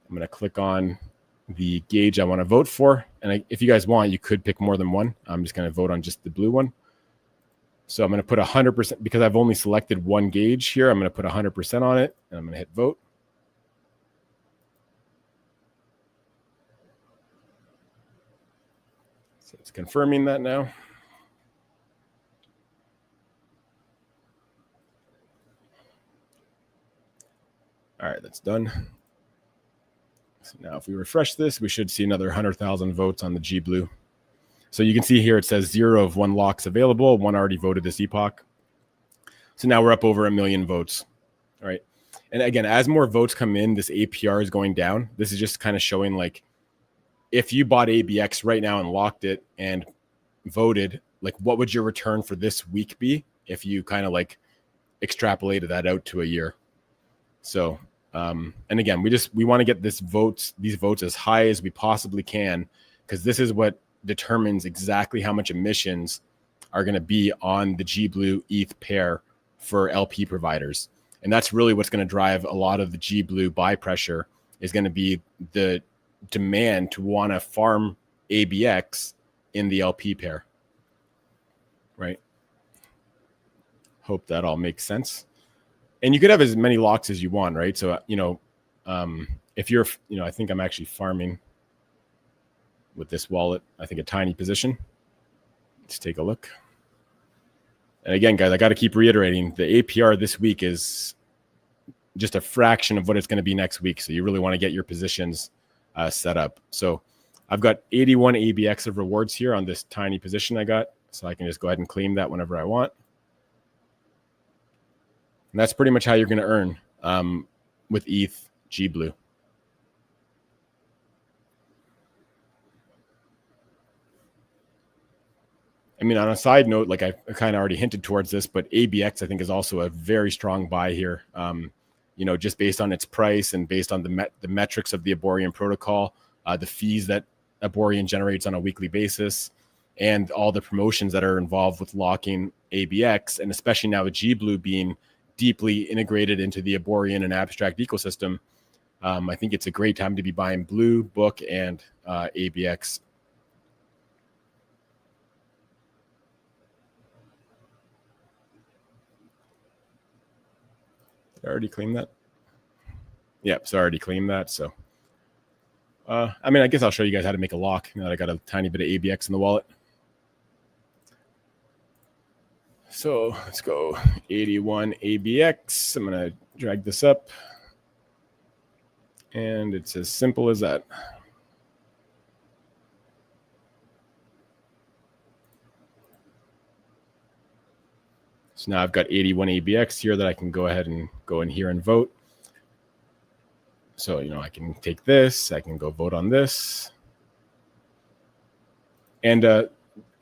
I'm going to click on the gauge I want to vote for. And if you guys want, you could pick more than one. I'm just going to vote on just the blue one. So I'm going to put 100%, because I've only selected one gauge here. I'm going to put 100% on it, and I'm going to hit vote. So it's confirming that now. All right, that's done. So now if we refresh this, we should see another 100,000 votes on the GBLE. So you can see here it says 0 of 1 locks available. 1 already voted this epoch. So now we're up over 1 million votes. All right. And again, as more votes come in, this APR is going down. This is just kind of showing like if you bought ABX right now and locked it and voted, like what would your return for this week be if you kind of like extrapolated that out to a year? So, and again, we want to get these votes as high as we possibly can, because this is what determines exactly how much emissions are going to be on the GBLE ETH pair for LP providers. And that's really what's going to drive a lot of the GBLE buy pressure, is going to be the demand to want to farm ABX in the LP pair. Right. Hope that all makes sense. And you could have as many locks as you want, right? So, if you're, I think I'm actually farming with this wallet, I think a tiny position. Let's take a look. And again, guys, I got to keep reiterating the APR this week is just a fraction of what it's going to be next week. So you really want to get your positions set up. So I've got 81 ABX of rewards here on this tiny position I got. So I can just go ahead and claim that whenever I want. And that's pretty much how you're going to earn with ETH GBLE. I mean, on a side note, like I kind of already hinted towards this, but ABX I think is also a very strong buy here. You know, just based on its price and based on the metrics of the Aborian protocol, the fees that Aborian generates on a weekly basis, and all the promotions that are involved with locking ABX, and especially now with GBLE being deeply integrated into the Aborian and abstract ecosystem, I think it's a great time to be buying Blue, Book, and ABX. I already claimed that. Yep, so I already claimed that. So, I mean, I guess I'll show you guys how to make a lock now that I got a tiny bit of ABX in the wallet. So let's go 81 ABX. I'm going to drag this up. And it's as simple as that. So now I've got 81 ABX here that I can go ahead and go in here and vote. So, you know, I can take this, I can go vote on this. And the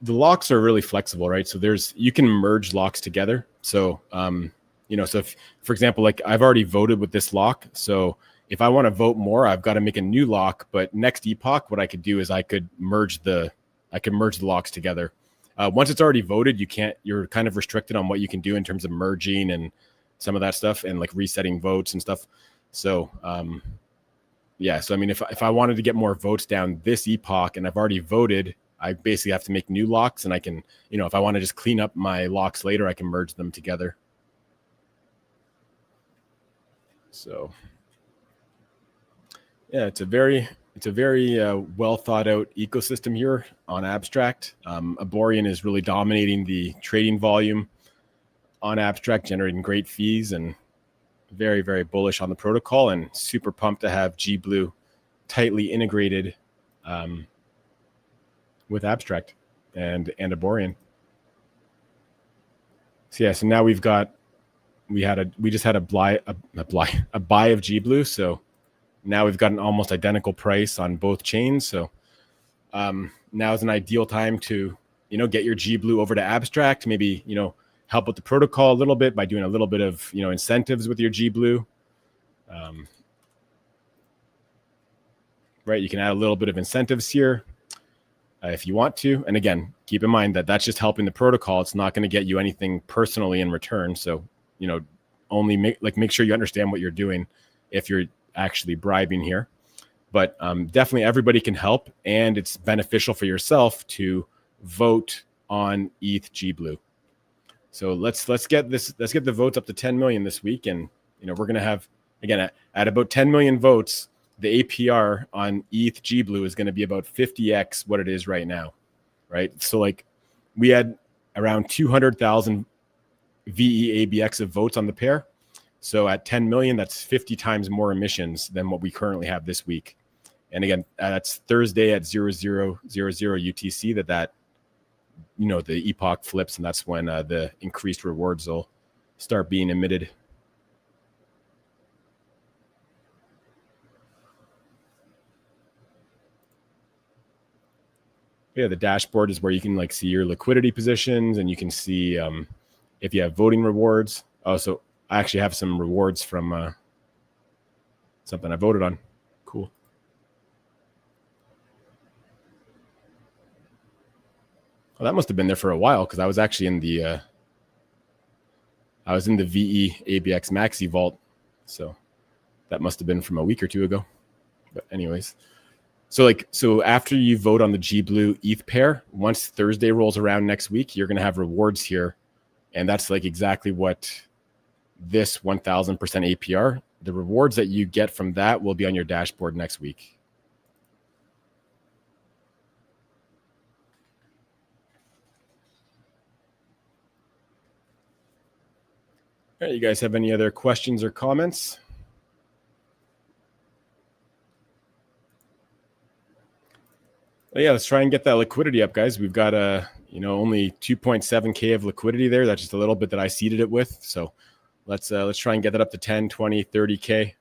locks are really flexible, right? So you can merge locks together. So, you know, so if, for example, like I've already voted with this lock. So if I want to vote more, I've got to make a new lock. But next epoch, what I could do is I could merge the locks together. Once it's already voted, you're kind of restricted on what you can do in terms of merging and some of that stuff and like resetting votes and stuff. So, yeah, so I mean, if I wanted to get more votes down this epoch and I've already voted, I basically have to make new locks, and I can, you know, if I want to just clean up my locks later, I can merge them together. So, yeah, it's a very well thought out ecosystem here on Abstract. Aborian is really dominating the trading volume on Abstract, generating great fees, and very, very bullish on the protocol, and super pumped to have GBLE tightly integrated with Abstract and Aborian. So yeah, so now we just had a buy of GBLE. So now we've got an almost identical price on both chains. So now is an ideal time to, you know, get your GBLE over to Abstract, maybe, you know, help with the protocol a little bit by doing a little bit of, you know, incentives with your GBLE. Right, you can add a little bit of incentives here if you want to. And again, keep in mind that that's just helping the protocol. It's not going to get you anything personally in return. So, you know, only make sure you understand what you're doing if you're actually bribing here. But definitely everybody can help, and it's beneficial for yourself to vote on ETH GBLE. So let's get the votes up to 10 million this week, and you know, we're going to have, again, at about 10 million votes, the APR on ETH GBLE is going to be about 50x what it is right now, right? So like we had around 200,000 VE ABX of votes on the pair. So at 10 million, that's 50 times more emissions than what we currently have this week. And again, that's Thursday at 0000 UTC that you know, the epoch flips, and that's when the increased rewards will start being emitted. Yeah, the dashboard is where you can like see your liquidity positions, and you can see if you have voting rewards. Oh, so I actually have some rewards from something I voted on. Cool. Well, that must have been there for a while, because I was actually in the VE ABX Maxi vault, so that must have been from a week or two ago. But anyways, so after you vote on the GBLE ETH pair, once Thursday rolls around next week, you're going to have rewards here, and that's like exactly what this 1000% APR. The rewards that you get from that will be on your dashboard next week. All right, you guys have any other questions or comments? Well, yeah, let's try and get that liquidity up, guys. We've got only 2.7K of liquidity there. That's just a little bit that I seeded it with. So let's try and get that up to 10, 20, 30K.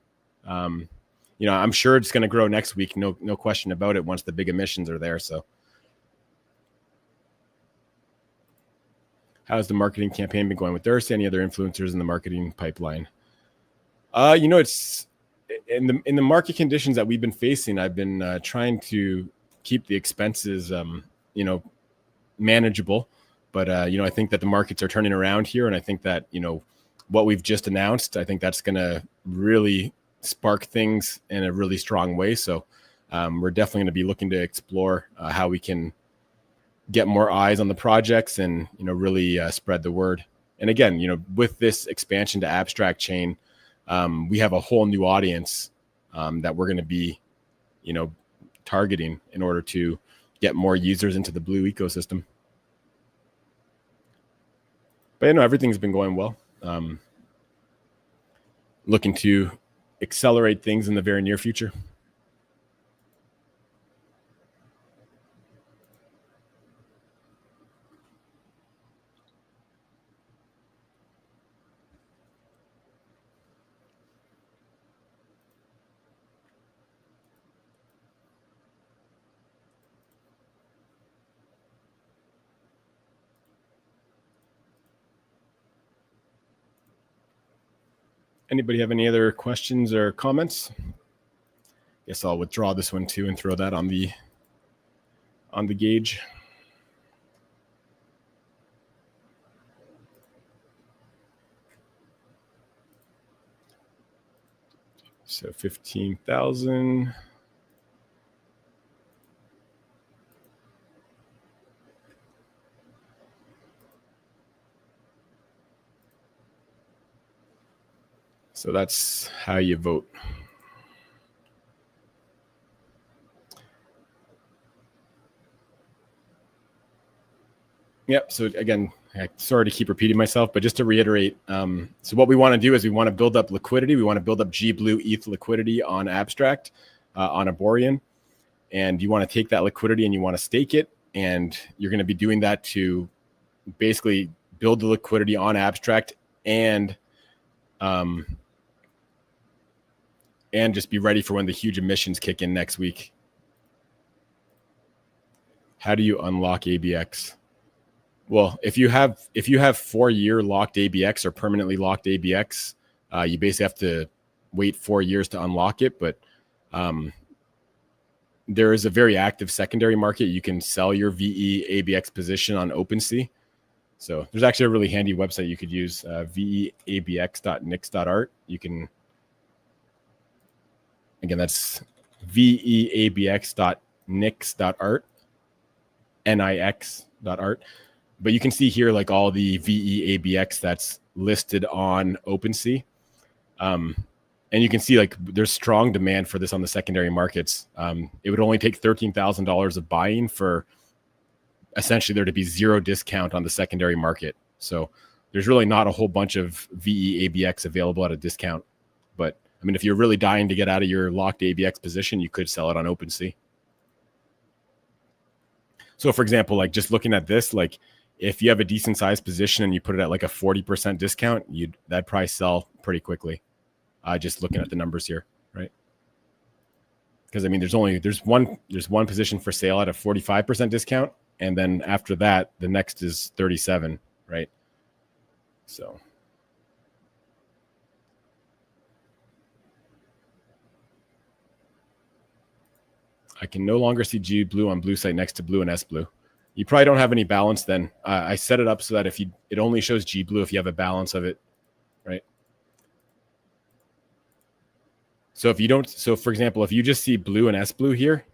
I'm sure it's going to grow next week. No question about it once the big emissions are there. So how's the marketing campaign been going with Durst? Any other influencers in the marketing pipeline? It's in the market conditions that we've been facing. I've been trying to keep the expenses, manageable. But, I think that the markets are turning around here. And I think that, what we've just announced, I think that's going to really spark things in a really strong way. So we're definitely going to be looking to explore how we can get more eyes on the projects and, really spread the word. And again, with this expansion to abstract chain, we have a whole new audience that we're going to be, targeting in order to get more users into the Blue ecosystem. But everything's been going well. Looking to accelerate things in the very near future. Anybody have any other questions or comments? Guess I'll withdraw this one too and throw that on the gauge. So 15,000. So that's how you vote. Yep. So again, sorry to keep repeating myself, but just to reiterate, so what we want to do is we want to build up liquidity. We want to build up GBLE ETH liquidity on Abstract, on Aborian. And you want to take that liquidity and you want to stake it. And you're going to be doing that to basically build the liquidity on Abstract and just be ready for when the huge emissions kick in next week. How do you unlock ABX? Well, if you have 4-year locked ABX or permanently locked ABX, you basically have to wait 4 years to unlock it. But there is a very active secondary market. You can sell your VE ABX position on OpenSea. So there's actually a really handy website you could use, veabx.nix.art. You can, again, that's veabx.nix.art, nix.art. But you can see here like all the VE ABX that's listed on OpenSea. And you can see like there's strong demand for this on the secondary markets. It would only take $13,000 of buying for essentially there to be zero discount on the secondary market. So there's really not a whole bunch of VE ABX available at a discount. But I mean, if you're really dying to get out of your locked ABX position, you could sell it on OpenSea. So for example, like just looking at this, like if you have a decent sized position and you put it at like a 40% discount, that'd probably sell pretty quickly. Just looking at the numbers here, right? Because I mean, there's one position for sale at a 45% discount, and then after that, the next is 37, right? So I can no longer see G Blue on Blue site next to Blue and S Blue. You probably don't have any balance then. I set it up so that it only shows G Blue if you have a balance of it, right? So if you don't, so for example, if you just see Blue and S Blue here,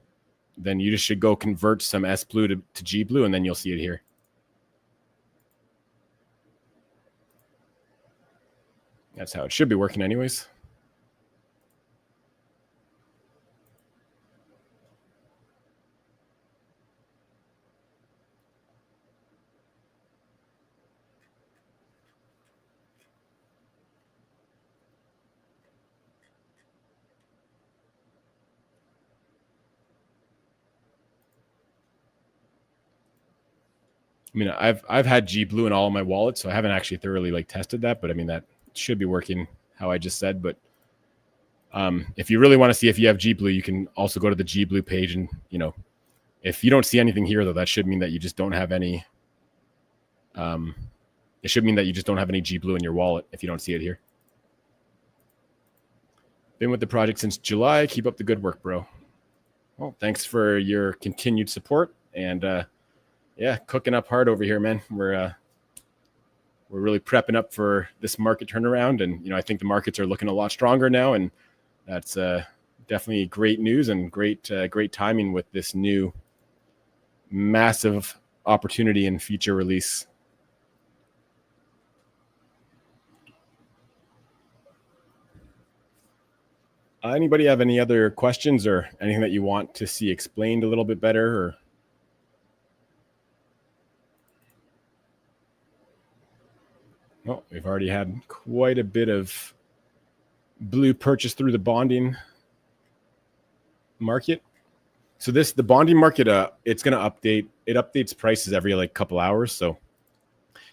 then you just should go convert some S Blue to G Blue, and then you'll see it here. That's how it should be working anyways. I mean, I've had GBLE in all of my wallets, so I haven't actually thoroughly like tested that, but I mean, that should be working how I just said. But if you really want to see if you have GBLE, you can also go to the GBLE page, and if you don't see anything here, though, that should mean that you just don't have any. It should mean that you just don't have any GBLE in your wallet if you don't see it here. Been with the project since July. Keep up the good work, bro. Well, thanks for your continued support, and yeah, cooking up hard over here, man. We're really prepping up for this market turnaround, and I think the markets are looking a lot stronger now, and that's definitely great news and great timing with this new massive opportunity and feature release. Anybody have any other questions or anything that you want to see explained a little bit better? Or well, we've already had quite a bit of blue purchase through the bonding market. So the bonding market, it's going to update. It updates prices every like couple hours. So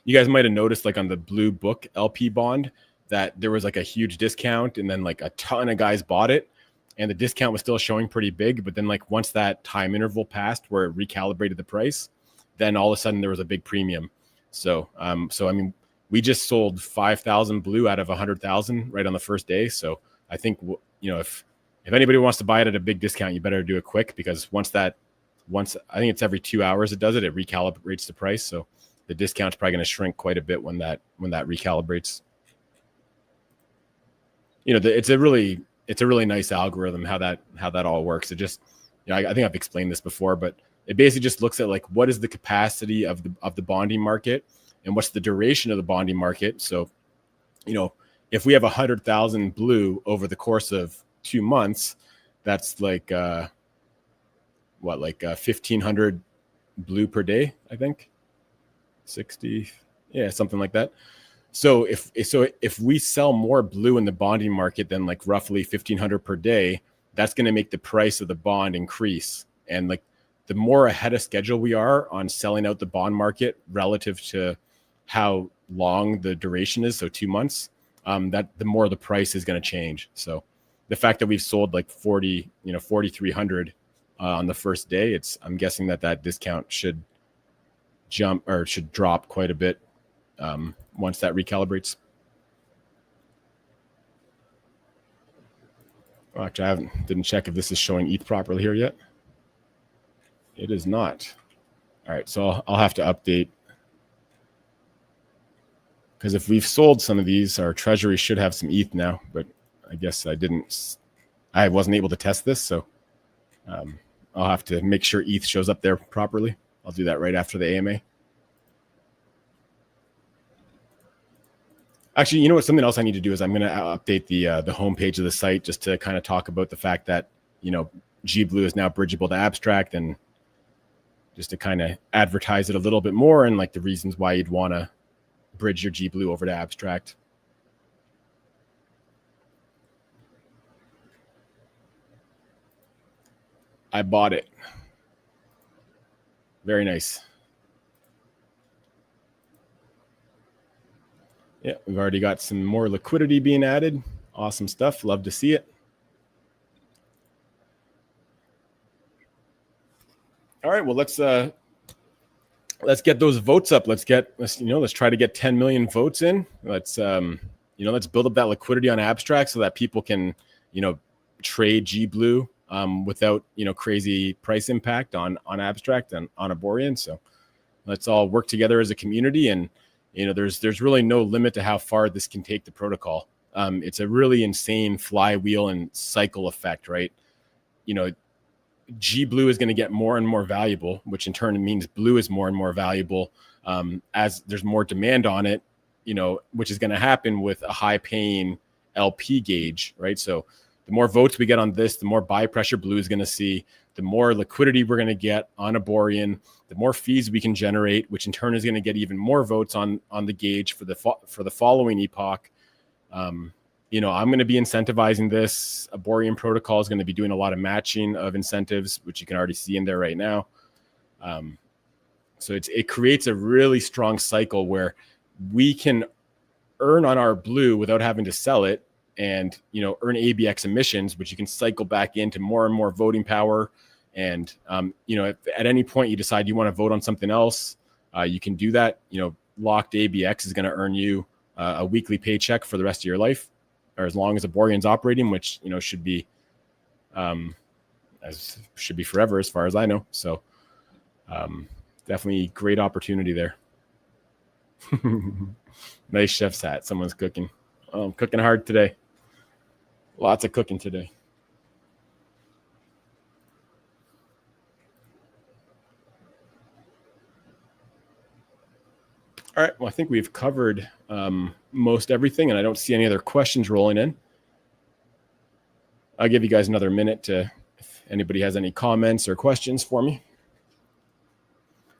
you guys might have noticed, like on the blue book LP bond, that there was like a huge discount, and then like a ton of guys bought it, and the discount was still showing pretty big. But then like once that time interval passed where it recalibrated the price, then all of a sudden there was a big premium. So I mean, we just sold 5,000 blue out of 100,000 right on the first day. So I think if anybody wants to buy it at a big discount, you better do it quick, because once I think it's every 2 hours it does it. It recalibrates the price. So the discount's probably going to shrink quite a bit when that recalibrates. It's a really nice algorithm how that all works. It just, I think I've explained this before, but it basically just looks at like what is the capacity of the bonding market and what's the duration of the bonding market. So, if we have 100,000 blue over the course of 2 months, that's like 1,500 blue per day, I think. 60, yeah, something like that. So if we sell more blue in the bonding market than like roughly 1,500 per day, that's going to make the price of the bond increase. And like the more ahead of schedule we are on selling out the bond market relative to how long the duration is, so 2 months, that the more the price is going to change. So the fact that we've sold like 4,300 on the first day, I'm guessing that discount should drop quite a bit once that recalibrates. Actually, I didn't check if this is showing ETH properly here yet. It is not. All right, so I'll have to update, because if we've sold some of these, our treasury should have some ETH now, but I guess I wasn't able to test this, so I'll have to make sure ETH shows up there properly. I'll do that right after the AMA. Actually, something else I need to do is I'm going to update the homepage of the site, just to kind of talk about the fact that, GBLE is now bridgeable to abstract, and just to kind of advertise it a little bit more, and like the reasons why you'd want to bridge your GBLE over to abstract. I bought it. Very nice. Yeah, we've already got some more liquidity being added. Awesome stuff. Love to see it. All right, well, let's get those votes up. Let's try to get 10 million votes in. Let's build up that liquidity on abstract so that people can trade GBLE without crazy price impact on abstract and on Aborian. So let's all work together as a community, and there's really no limit to how far this can take the protocol. It's a really insane flywheel and cycle effect, right? GBLE is going to get more and more valuable, which in turn means blue is more and more valuable as there's more demand on it, which is going to happen with a high paying LP gauge, right? So the more votes we get on this, the more buy pressure blue is going to see, the more liquidity we're going to get on Aborian, the more fees we can generate, which in turn is going to get even more votes on the gauge for the following epoch. I'm going to be incentivizing this. Aborian protocol is going to be doing a lot of matching of incentives, which you can already see in there right now. So it creates a really strong cycle where we can earn on our blue without having to sell it, and earn ABX emissions, which you can cycle back into more and more voting power. And if at any point you decide you want to vote on something else, you can do that. Locked ABX is going to earn you a weekly paycheck for the rest of your life, or as long as Aborian's operating, which should be forever, as far as I know. So definitely great opportunity there. Nice chef's hat. Someone's cooking. Oh, I'm cooking hard today. Lots of cooking today. All right. Well, I think we've covered most everything, and I don't see any other questions rolling in. I'll give you guys another minute if anybody has any comments or questions for me.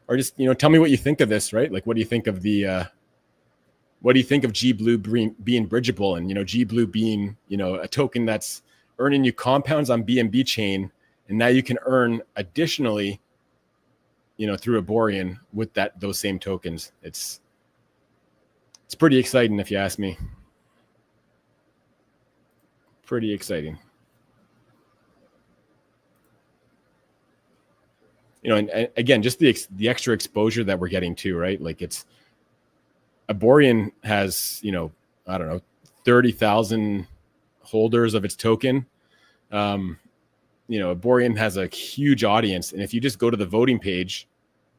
Or just, tell me what you think of this, right? Like, what do you think of what do you think of GBLE being bridgeable, and, GBLE being, a token that's earning you compounds on BNB chain, and now you can earn additionally, through Aborian with those same tokens. It's pretty exciting, if you ask me. Pretty exciting. And again, just the extra exposure that we're getting to, right? Like, Aborian has, I don't know, 30,000 holders of its token. Aborian has a huge audience. And if you just go to the voting page,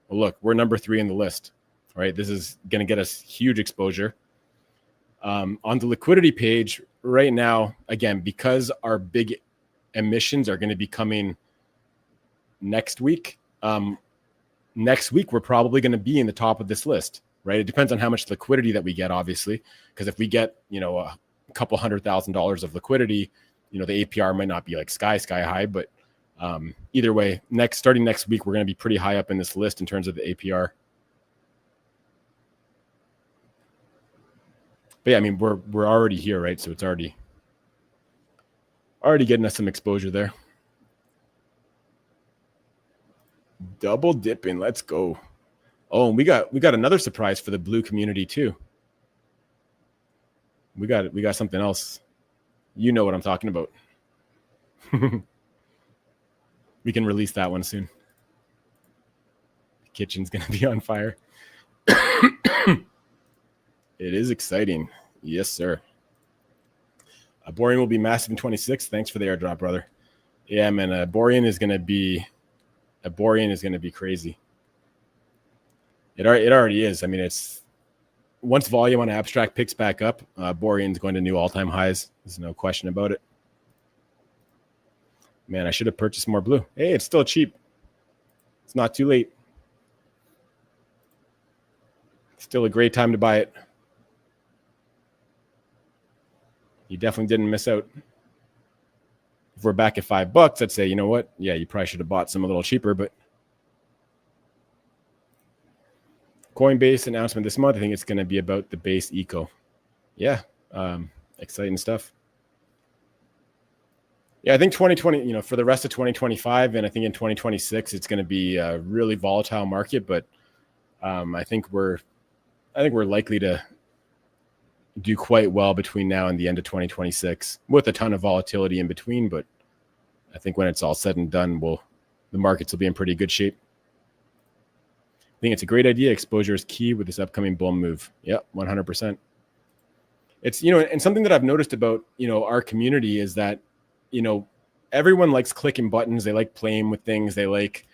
well, look, we're number 3 in the list, right? This is going to get us huge exposure. On the liquidity page right now, again, because our big emissions are going to be coming next week, we're probably going to be in the top of this list, right? It depends on how much liquidity that we get, obviously, because if we get, a couple $100,000 of liquidity, the APR might not be like sky high, but either way, starting next week, we're going to be pretty high up in this list in terms of the APR. But yeah, I mean, we're already here, right? So it's already getting us some exposure there. Double dipping, let's go. Oh, and we got another surprise for the blue community too. We got something else. You know what I'm talking about. We can release that one soon. The kitchen's gonna be on fire. It is exciting. Yes, sir. Aborian will be massive in 26. Thanks for the airdrop, brother. Yeah, man. Aborian is gonna be crazy. It already is. I mean, once volume on abstract picks back up, Aborian's going to new all-time highs. There's no question about it. Man, I should have purchased more blue. Hey, it's still cheap. It's not too late. Still a great time to buy it. You definitely didn't miss out. If we're back at $5, I'd say, you know what? Yeah, you probably should have bought some a little cheaper, but Coinbase announcement this month, I think it's going to be about the base eco. Yeah, exciting stuff. Yeah, I think 2020, for the rest of 2025, and I think in 2026, it's going to be a really volatile market, but I think we're likely to do quite well between now and the end of 2026 with a ton of volatility in between. But I think when it's all said and done, the markets will be in pretty good shape. I think it's a great idea. Exposure is key with this upcoming bull move. Yep, 100%. It's, and something that I've noticed about, our community is that, everyone likes clicking buttons. They like playing with things. They like,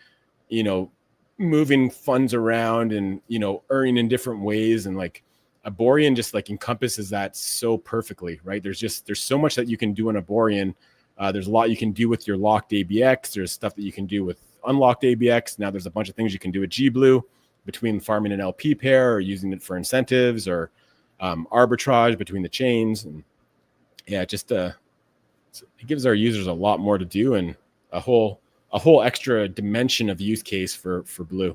moving funds around and, earning in different ways. And like Aborian just like encompasses that so perfectly, right? There's so much that you can do in Aborian. There's a lot you can do with your locked ABX. There's stuff that you can do with unlocked ABX. Now there's a bunch of things you can do with GBLE between farming an LP pair or using it for incentives or arbitrage between the chains. And yeah, just it gives our users a lot more to do and a whole extra dimension of use case for blue.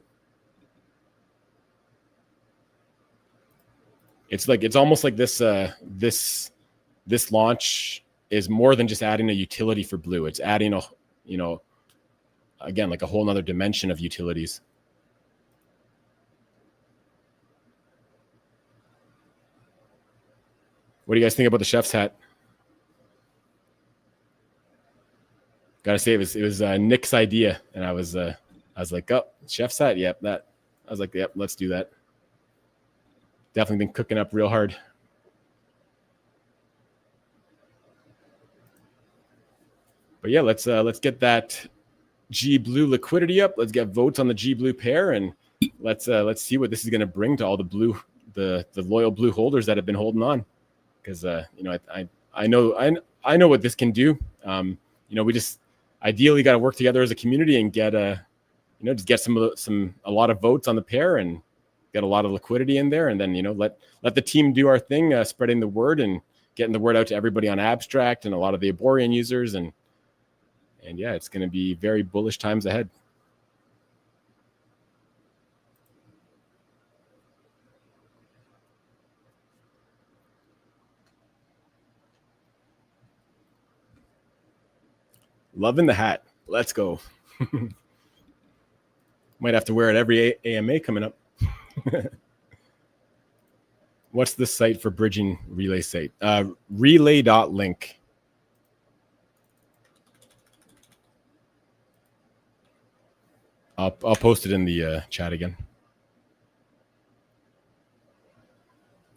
It's almost like this launch is more than just adding a utility for blue. It's adding again, like a whole nother dimension of utilities. What do you guys think about the chef's hat? Gotta say, it was Nick's idea, and I was like, oh, chef's hat, yep, that. I was like, yep, let's do that. Definitely been cooking up real hard. But yeah, let's get that GBLE liquidity up. Let's get votes on the GBLE pair, and let's see what this is going to bring to all the blue, the loyal blue holders that have been holding on. Because I know what this can do. We just ideally got to work together as a community and get just get a lot of votes on the pair and get a lot of liquidity in there, and then let the team do our thing, spreading the word and getting the word out to everybody on Abstract and a lot of the Aborian users, and yeah, it's going to be very bullish times ahead. Loving the hat. Let's go. Might have to wear it every AMA coming up. What's the site for bridging relay site? Relay.link. I'll post it in the chat again.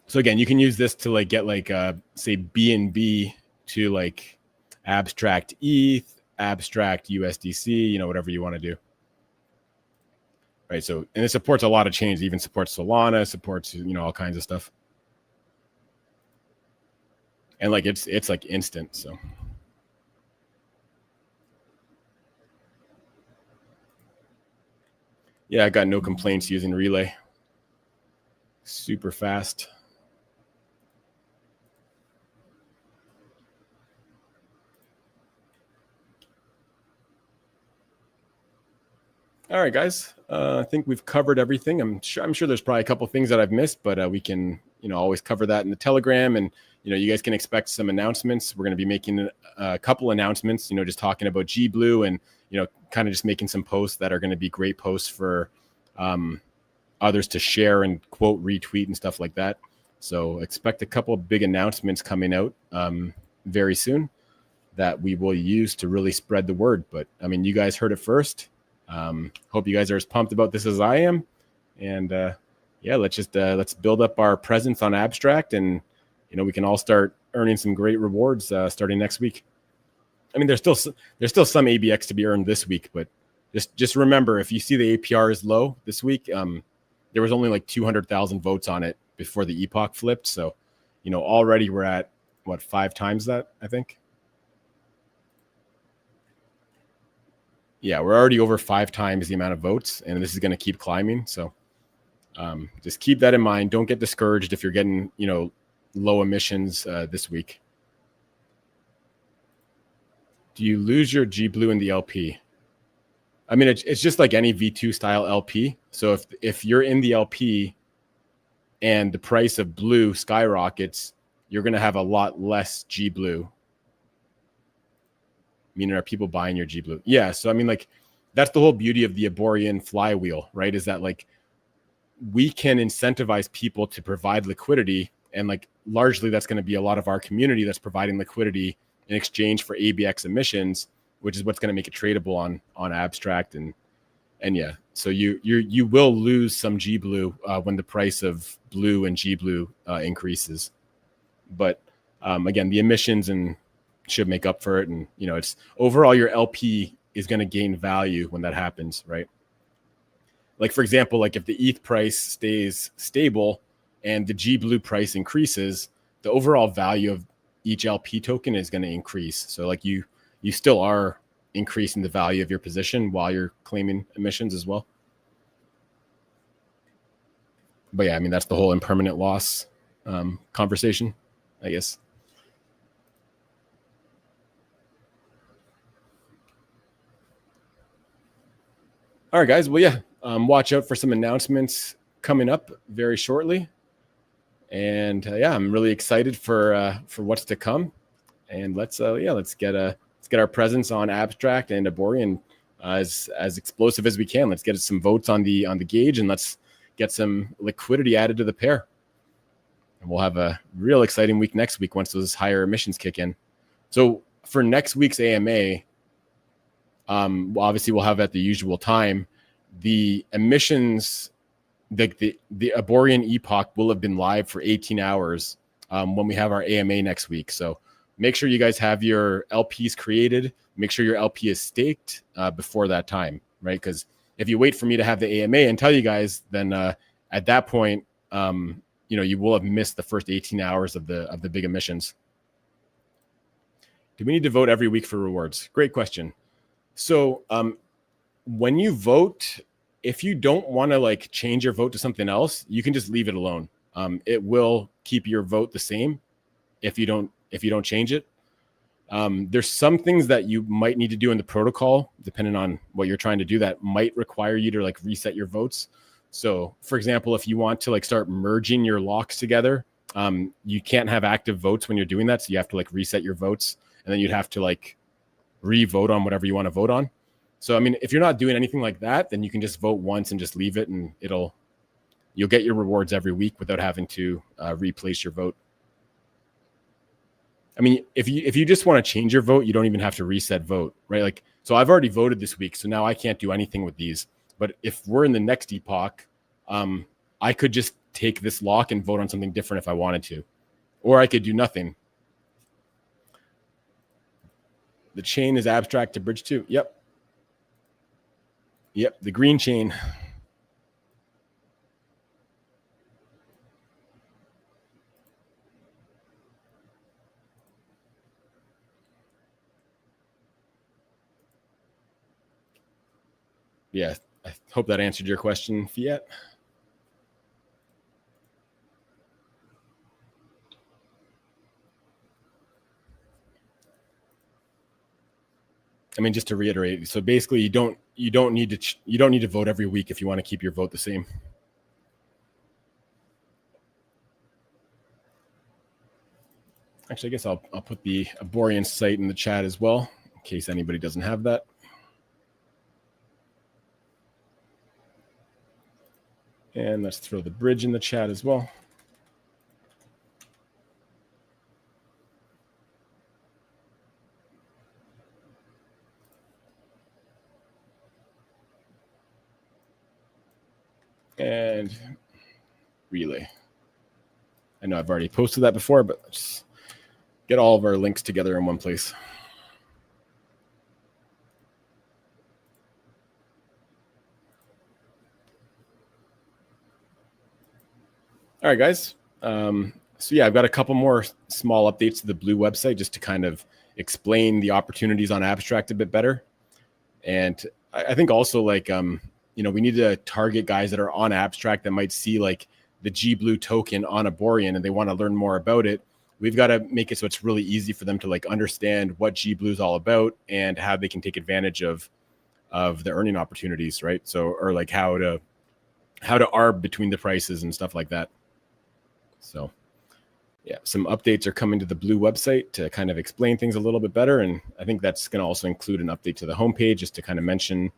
So again, you can use this to get say BNB to Abstract ETH, Abstract USDC, whatever you want to do. Right. So, and it supports a lot of chains. It even supports Solana, supports all kinds of stuff. And it's instant. So. Yeah, I got no complaints using Relay. Super fast. All right, guys. I think we've covered everything. I'm sure there's probably a couple things that I've missed, but we can always cover that in the Telegram, and you guys can expect some announcements. We're going to be making a couple announcements. Just talking about GBLE and kind of just making some posts that are going to be great posts for others to share and quote, retweet, and stuff like that. So expect a couple of big announcements coming out very soon that we will use to really spread the word. But I mean, you guys heard it first. Hope you guys are as pumped about this as I am. And yeah, let's build up our presence on Abstract, and we can all start earning some great rewards starting next week. I mean, there's still some ABX to be earned this week, but just remember, if you see the APR is low this week, there was only 200,000 votes on it before the Epoch flipped. So, already we're at 5 times that, I think. Yeah, we're already over 5 times the amount of votes, and this is going to keep climbing. So just keep that in mind. Don't get discouraged if you're getting, low emissions this week. Do you lose your GBLE in the LP? I mean, it's just like any V2 style LP. So if you're in the LP and the price of blue skyrockets, you're going to have a lot less GBLE. Meaning, are people buying your GBLE? Yeah. So, I mean, that's the whole beauty of the Aborian flywheel, right? Is that we can incentivize people to provide liquidity. And largely that's going to be a lot of our community that's providing liquidity in exchange for ABX emissions, which is what's going to make it tradable on Abstract. And yeah, so you will lose some GBLE when the price of blue and GBLE increases. But again, the emissions should make up for it. And, it's overall your LP is going to gain value when that happens, right? For example, if the ETH price stays stable and the GBLE price increases, the overall value of each LP token is going to increase. So you still are increasing the value of your position while you're claiming emissions as well. But yeah, I mean, that's the whole impermanent loss conversation, I guess. All right, guys. Well, yeah, watch out for some announcements coming up very shortly. And yeah, I'm really excited for what's to come. And let's get our presence on Abstract and Aborian as explosive as we can. Let's get some votes on the gauge, and let's get some liquidity added to the pair. And we'll have a real exciting week next week once those higher emissions kick in. So for next week's AMA, obviously we'll have at the usual time. The emissions, the Aborian Epoch will have been live for 18 hours when we have our AMA next week. So make sure you guys have your LPs created. Make sure your LP is staked before that time, right? Because if you wait for me to have the AMA and tell you guys, then at that point, you will have missed the first 18 hours of the big emissions. Do we need to vote every week for rewards? Great question. So when you vote, if you don't want to like change your vote to something else, you can just leave it alone. It will keep your vote the same if you don't change it. There's some things that you might need to do in the protocol, depending on what you're trying to do, that might require you to like reset your votes. So for example, if you want to like start merging your locks together, you can't have active votes when you're doing that. So you have to like reset your votes, and then you'd have to like re-vote on whatever you want to vote on. So, I mean, if you're not doing anything like that, then you can just vote once and just leave it, and you'll get your rewards every week without having to replace your vote. I mean, if you just want to change your vote, you don't even have to reset vote, right? Like, so I've already voted this week, so now I can't do anything with these. But if we're in the next epoch, I could just take this lock and vote on something different if I wanted to, or I could do nothing. The chain is abstract to bridge to. Yep. The green chain. Yeah, I hope that answered your question, Fiat. I mean, just to reiterate, so basically you don't need to vote every week if you want to keep your vote the same. Actually, I guess I'll put the Aborian site in the chat as well, in case anybody doesn't have that. And let's throw the bridge in the chat as well. And relay. I know I've already posted that before, but let's get all of our links together in one place. All right, guys. So yeah, I've got a couple more small updates to the Blue website just to kind of explain the opportunities on Abstract a bit better. And I think also like, we need to target guys that are on Abstract that might see like the GBLE token on Aborian and they want to learn more about it. We've got to make it so it's really easy for them to like understand what GBLE is all about and how they can take advantage of the earning opportunities, right? So, or like how to arb between the prices and stuff like that. So yeah, some updates are coming to the Blue website to kind of explain things a little bit better. And I think that's going to also include an update to the homepage just to kind of mention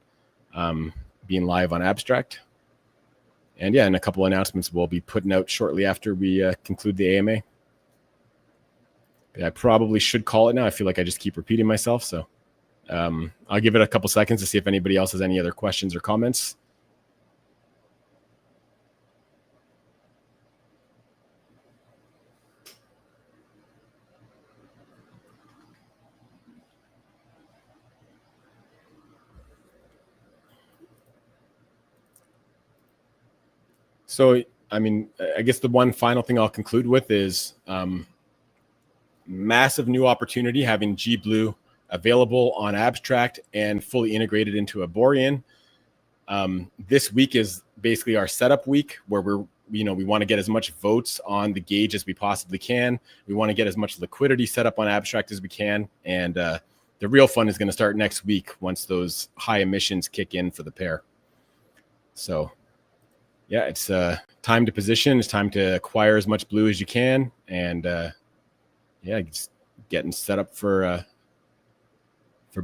being live on Abstract. And yeah, and a couple announcements we'll be putting out shortly after we conclude the AMA. But I probably should call it now. I feel like I just keep repeating myself. So I'll give it a couple seconds to see if anybody else has any other questions or comments. So, I mean, I guess the one final thing I'll conclude with is massive new opportunity having GBLE available on Abstract and fully integrated into Aborian. This week is basically our setup week where we want to get as much votes on the gauge as we possibly can. We want to get as much liquidity set up on Abstract as we can. And the real fun is going to start next week once those high emissions kick in for the pair. So yeah, it's time to position. It's time to acquire as much blue as you can. And yeah, just getting set up for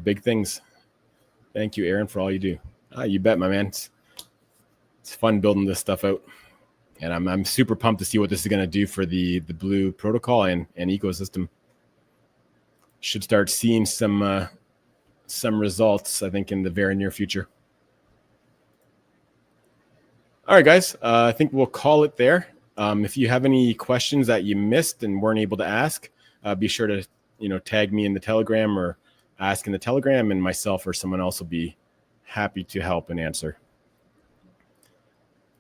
big things. Thank you, Aaron, for all you do. You bet, my man. It's fun building this stuff out. And I'm super pumped to see what this is going to do for the Blue protocol and ecosystem. Should start seeing some results, I think, in the very near future. All right, guys, I think we'll call it there. If you have any questions that you missed and weren't able to ask, be sure to tag me in the Telegram or ask in the Telegram, and myself or someone else will be happy to help and answer.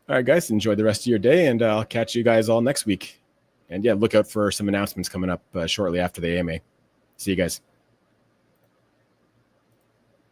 All right, guys, enjoy the rest of your day, and I'll catch you guys all next week. And yeah, look out for some announcements coming up shortly after the AMA. See you guys.